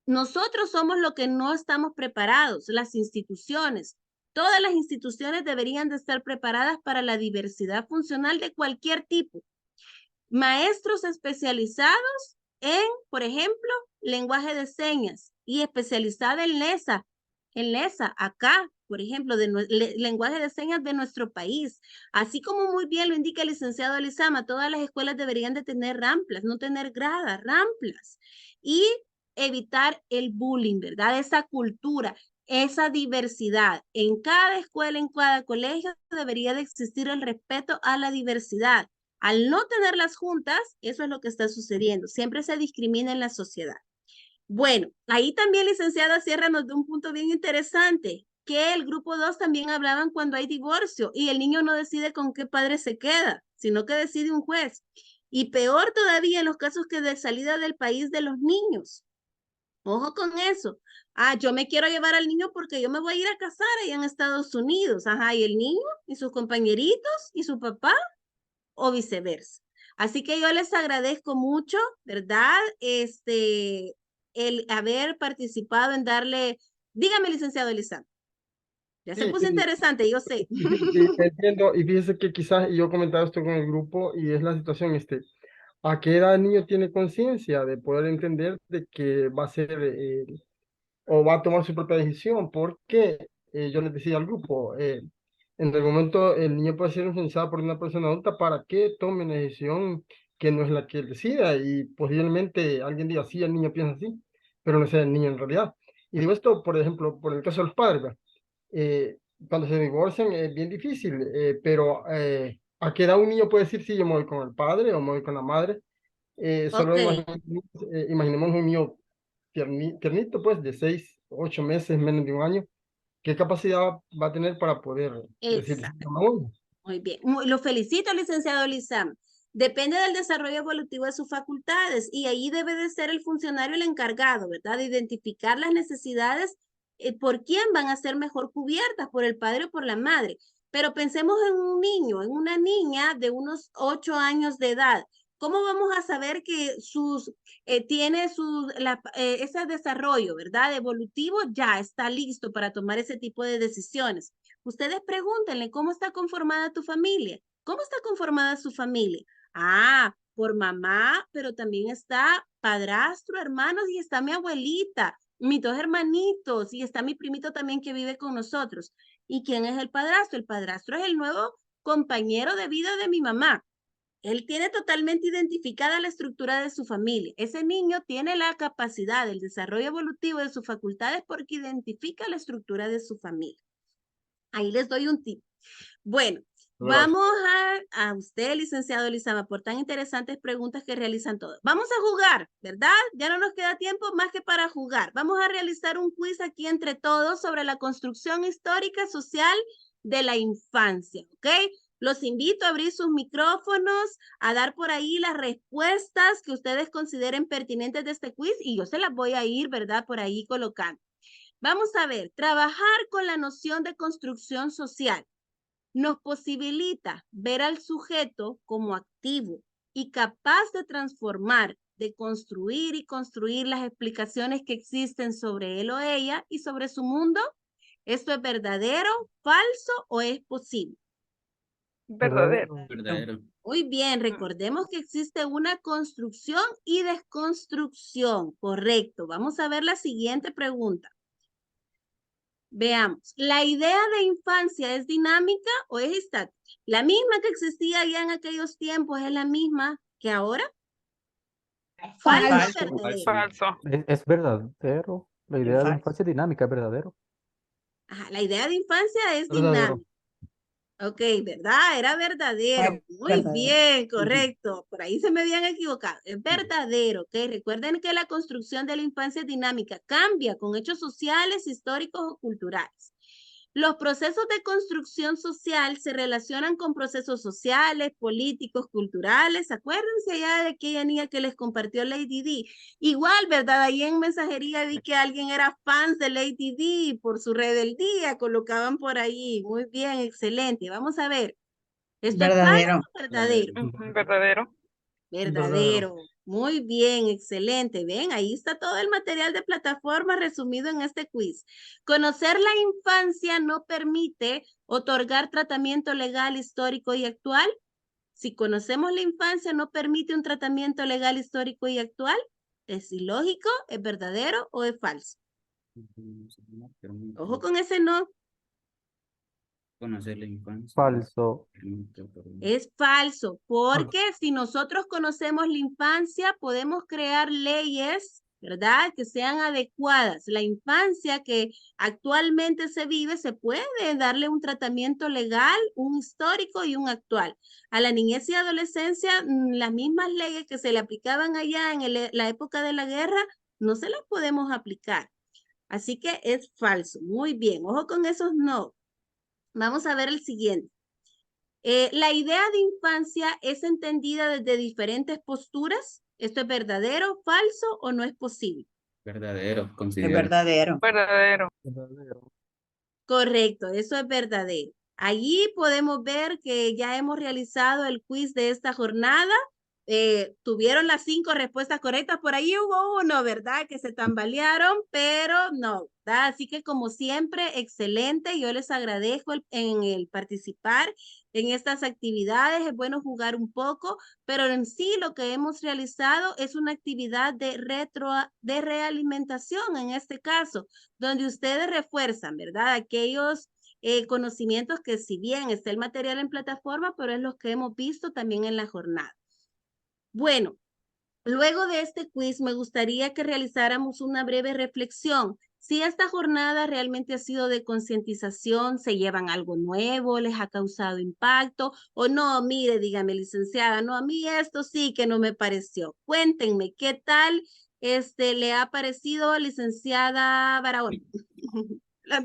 Nosotros somos lo que no estamos preparados, las instituciones. Todas las instituciones deberían de estar preparadas para la diversidad funcional de cualquier tipo. Maestros especializados en, por ejemplo, lenguaje de señas y especializada en LESA, acá, por ejemplo, lenguaje de señas de nuestro país. Así como muy bien lo indica el licenciado Lizama, todas las escuelas deberían de tener ramplas, no tener gradas, ramplas. Y evitar el bullying, ¿verdad? Esa cultura, esa diversidad. En cada escuela, en cada colegio, debería de existir el respeto a la diversidad. Al no tenerlas juntas, eso es lo que está sucediendo. Siempre se discrimina en la sociedad. Bueno, ahí también, licenciada Sierra, nos da un punto bien interesante, que el grupo 2 también hablaban cuando hay divorcio y el niño no decide con qué padre se queda, sino que decide un juez. Y peor todavía en los casos que de salida del país de los niños. Ojo con eso. Yo me quiero llevar al niño porque yo me voy a ir a casar allá en Estados Unidos. Ajá, y el niño y sus compañeritos y su papá o viceversa. Así que yo les agradezco mucho, ¿verdad? El haber participado en darle, dígame, licenciado Elizabeth. Ya se puso interesante, yo sé. Entiendo, y fíjese que quizás, y yo comentaba esto con el grupo, y es la situación, ¿a qué edad el niño tiene conciencia de poder entender de que va a ser o va a tomar su propia decisión? Porque yo les decía al grupo, en el momento el niño puede ser influenciado por una persona adulta para que tome una decisión que no es la que él decida, y posiblemente alguien diga, sí, el niño piensa así, pero no sea el niño en realidad. Y digo esto, por ejemplo, por el caso de los padres, ¿verdad? Cuando se divorcian es bien difícil, pero ¿a qué edad un niño puede decir si yo me voy con el padre o me voy con la madre? Solo Ok. imaginemos un niño tiernito, pues, de 6, 8 meses, menos de un año. ¿Qué capacidad va a tener para poder decir si Exacto. yo me voy? Muy bien. Lo felicito, licenciado Lizam. Depende del desarrollo evolutivo de sus facultades y ahí debe de ser el funcionario el encargado, ¿verdad? De identificar las necesidades por quién van a ser mejor cubiertas, por el padre o por la madre. Pero pensemos en un niño, en una niña de unos 8 años de edad. ¿Cómo vamos a saber que tiene ese desarrollo, ¿verdad? Evolutivo ya está listo para tomar ese tipo de decisiones? Ustedes pregúntenle cómo está conformada tu familia. ¿Cómo está conformada su familia? Por mamá, pero también está padrastro, hermanos, y está mi abuelita, mis 2 hermanitos, y está mi primito también que vive con nosotros. ¿Y quién es el padrastro? El padrastro es el nuevo compañero de vida de mi mamá. Él tiene totalmente identificada la estructura de su familia. Ese niño tiene la capacidad del desarrollo evolutivo de sus facultades porque identifica la estructura de su familia. Ahí les doy un tip. Bueno, Gracias. Vamos a usted, licenciado Elizama, por tan interesantes preguntas que realizan todos. Vamos a jugar, ¿verdad? Ya no nos queda tiempo más que para jugar. Vamos a realizar un quiz aquí entre todos sobre la construcción histórica social de la infancia, ¿ok? Los invito a abrir sus micrófonos, a dar por ahí las respuestas que ustedes consideren pertinentes de este quiz y yo se las voy a ir, ¿verdad? Por ahí colocando. Vamos a ver, trabajar con la noción de construcción social nos posibilita ver al sujeto como activo y capaz de transformar, de construir y construir las explicaciones que existen sobre él o ella y sobre su mundo. ¿Esto es verdadero, falso o es posible? Verdadero. Verdadero. Muy bien, recordemos que existe una construcción y desconstrucción. Correcto. Vamos a ver la siguiente pregunta. Veamos, ¿la idea de infancia es dinámica o es estática? ¿La misma que existía ya en aquellos tiempos es la misma que ahora? ¿Falso o verdadero? Falso. Es verdadero. La idea de Falso. infancia dinámica es verdadero. Ajá, la idea de infancia es Verdadero. dinámica. Ok, ¿verdad? Era verdadero. Muy Verdadero. bien, correcto. Por ahí se me habían equivocado. Es verdadero, ¿ok? Recuerden que la construcción de la infancia es dinámica, cambia con hechos sociales, históricos o culturales. Los procesos de construcción social se relacionan con procesos sociales, políticos, culturales. Acuérdense ya de aquella niña que les compartió Lady D. Igual, ¿verdad? Ahí en mensajería vi que alguien era fan de Lady D por su rebeldía, colocaban por ahí. Muy bien, excelente. Vamos a ver. ¿Esto es falso Verdadero. o verdadero? Verdadero. Verdadero. Muy bien, excelente. Ven, ahí está todo el material de plataforma resumido en este quiz. Conocer la infancia no permite otorgar tratamiento legal, histórico y actual. Si conocemos la infancia no permite un tratamiento legal, histórico y actual. ¿Es ilógico, es verdadero o es falso? Ojo con ese no. Conocer la infancia. Falso. Es falso, porque si nosotros conocemos la infancia, podemos crear leyes, ¿verdad? Que sean adecuadas. La infancia que actualmente se vive, se puede darle un tratamiento legal, un histórico y un actual. A la niñez y adolescencia, las mismas leyes que se le aplicaban allá en la época de la guerra, no se las podemos aplicar. Así que es falso. Muy bien, ojo con esos no. Vamos a ver el siguiente. La idea de infancia es entendida desde diferentes posturas. ¿Esto es verdadero, falso o no es posible? Verdadero, Es considero. verdadero. Verdadero. Correcto, eso es verdadero. Allí podemos ver que ya hemos realizado el quiz de esta jornada. Tuvieron las 5 respuestas correctas. Por ahí hubo uno, ¿verdad? Que se tambalearon, pero no, ¿verdad? Así que como siempre, excelente. Yo les agradezco en el participar en estas actividades. Es bueno jugar un poco, pero en sí lo que hemos realizado es una actividad de realimentación en este caso, donde ustedes refuerzan, ¿verdad? Aquellos conocimientos que si bien está el material en plataforma, pero es los que hemos visto también en la jornada. Bueno, luego de este quiz me gustaría que realizáramos una breve reflexión. Si esta jornada realmente ha sido de concientización, se llevan algo nuevo, les ha causado impacto o no, mire, dígame licenciada, no, a mí esto sí que no me pareció. Cuéntenme, ¿qué tal le ha parecido licenciada Barahona?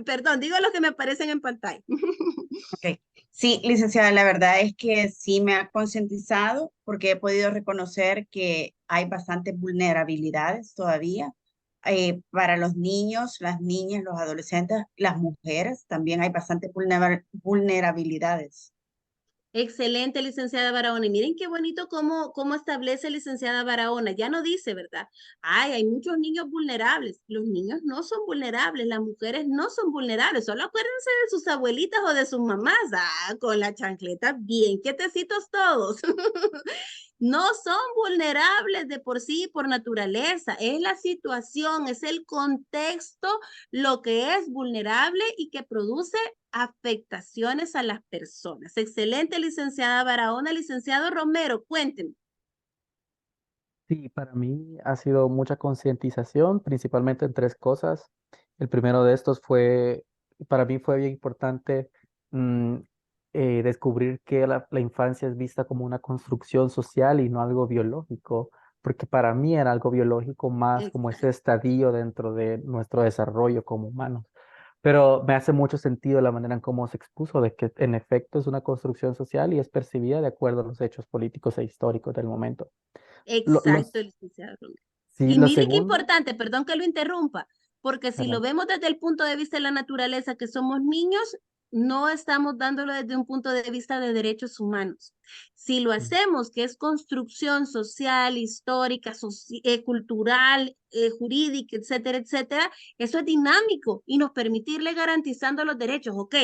Perdón, digo los que me aparecen en pantalla. Ok. Sí, licenciada, la verdad es que sí me ha concientizado porque he podido reconocer que hay bastantes vulnerabilidades todavía para los niños, las niñas, los adolescentes, las mujeres, también hay bastantes vulnerabilidades. Excelente, licenciada Barahona. Y miren qué bonito cómo establece licenciada Barahona. Ya no dice, ¿verdad? Ay, hay muchos niños vulnerables. Los niños no son vulnerables, las mujeres no son vulnerables. Solo acuérdense de sus abuelitas o de sus mamás. Ah, con la chancleta bien quietecitos todos. No son vulnerables de por sí, por naturaleza. Es la situación, es el contexto lo que es vulnerable y que produce afectaciones a las personas. Excelente, licenciada Barahona. Licenciado Romero, cuéntenme. Sí, para mí ha sido mucha concientización, principalmente en 3 cosas. El primero de estos para mí fue bien importante descubrir que la infancia es vista como una construcción social y no algo biológico, porque para mí era algo biológico más como ese estadio dentro de nuestro desarrollo como humanos. Pero me hace mucho sentido la manera en cómo se expuso de que en efecto es una construcción social y es percibida de acuerdo a los hechos políticos e históricos del momento. Exacto, licenciado Romero. Sí, Y lo mire qué segundo, importante, perdón que lo interrumpa, porque si lo adelante. vemos desde el punto de vista de la naturaleza, que somos niños, no estamos dándolo desde un punto de vista de derechos humanos. Si lo hacemos, que es construcción social, histórica, cultural, jurídica, etcétera, etcétera, eso es dinámico y nos permite irle garantizando los derechos. Ok,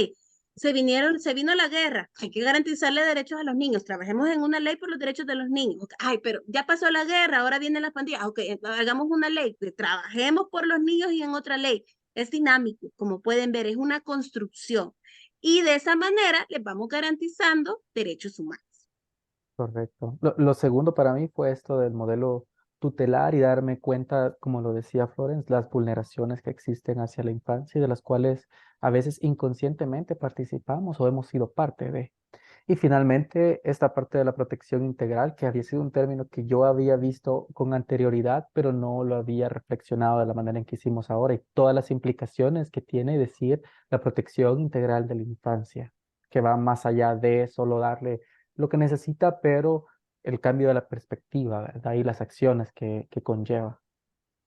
se vino la guerra, hay que garantizarle derechos a los niños, trabajemos en una ley por los derechos de los niños. Okay. Ay, pero ya pasó la guerra, ahora vienen las pandillas. Ok, hagamos una ley, trabajemos por los niños y en otra ley. Es dinámico, como pueden ver, es una construcción. Y de esa manera les vamos garantizando derechos humanos. Correcto. Lo segundo para mí fue esto del modelo tutelar y darme cuenta, como lo decía Florence, las vulneraciones que existen hacia la infancia y de las cuales a veces inconscientemente participamos o hemos sido parte de. Y finalmente, esta parte de la protección integral, que había sido un término que yo había visto con anterioridad, pero no lo había reflexionado de la manera en que hicimos ahora, y todas las implicaciones que tiene decir la protección integral de la infancia, que va más allá de solo darle lo que necesita, pero el cambio de la perspectiva, ¿verdad? Y las acciones que conlleva.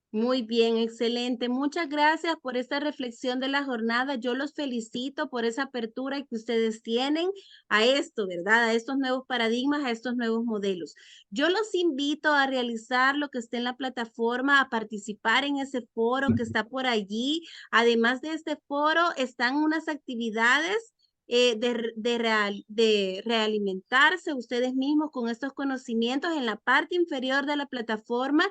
Muy bien, excelente. Muchas gracias por esta reflexión de la jornada. Yo los felicito por esa apertura que ustedes tienen a esto, ¿verdad? A estos nuevos paradigmas, a estos nuevos modelos. Yo los invito a realizar lo que esté en la plataforma, a participar en ese foro que está por allí. Además de este foro, están unas actividades de realimentarse ustedes mismos con estos conocimientos. En la parte inferior de la plataforma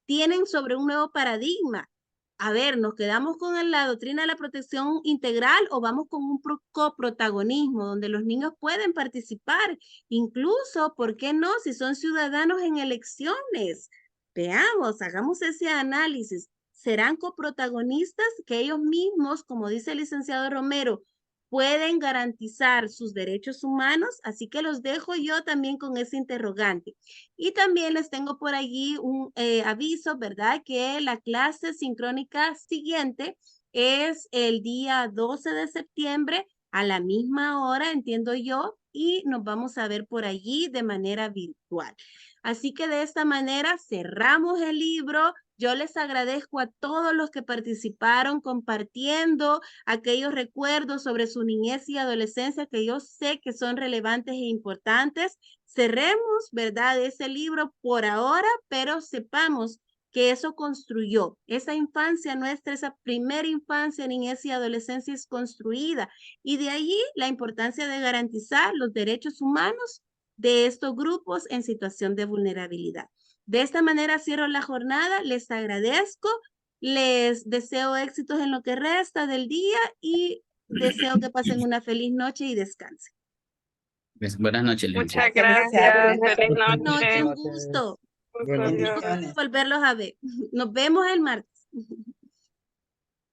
tienen sobre un nuevo paradigma. A ver, ¿nos quedamos con la doctrina de la protección integral o vamos con un coprotagonismo donde los niños pueden participar? Incluso, ¿por qué no? Si son ciudadanos en elecciones. Veamos, hagamos ese análisis. ¿Serán coprotagonistas que ellos mismos, como dice el licenciado Romero, pueden garantizar sus derechos humanos? Así que los dejo yo también con ese interrogante. Y también les tengo por allí un aviso, ¿verdad? Que la clase sincrónica siguiente es el día 12 de septiembre a la misma hora, entiendo yo, y nos vamos a ver por allí de manera virtual. Así que de esta manera cerramos el libro. Yo les agradezco a todos los que participaron compartiendo aquellos recuerdos sobre su niñez y adolescencia que yo sé que son relevantes e importantes. Cerremos, ¿verdad?, ese libro por ahora, pero sepamos que eso construyó. Esa infancia nuestra, esa primera infancia, niñez y adolescencia es construida. Y de allí la importancia de garantizar los derechos humanos de estos grupos en situación de vulnerabilidad. De esta manera cierro la jornada, les agradezco, les deseo éxitos en lo que resta del día y deseo que pasen una feliz noche y descansen. Buenas noches, Muchas licenciada. gracias. Feliz Buenas noches, noche. un gusto. Buenas Un noches. gusto volverlos a ver. Nos vemos el martes.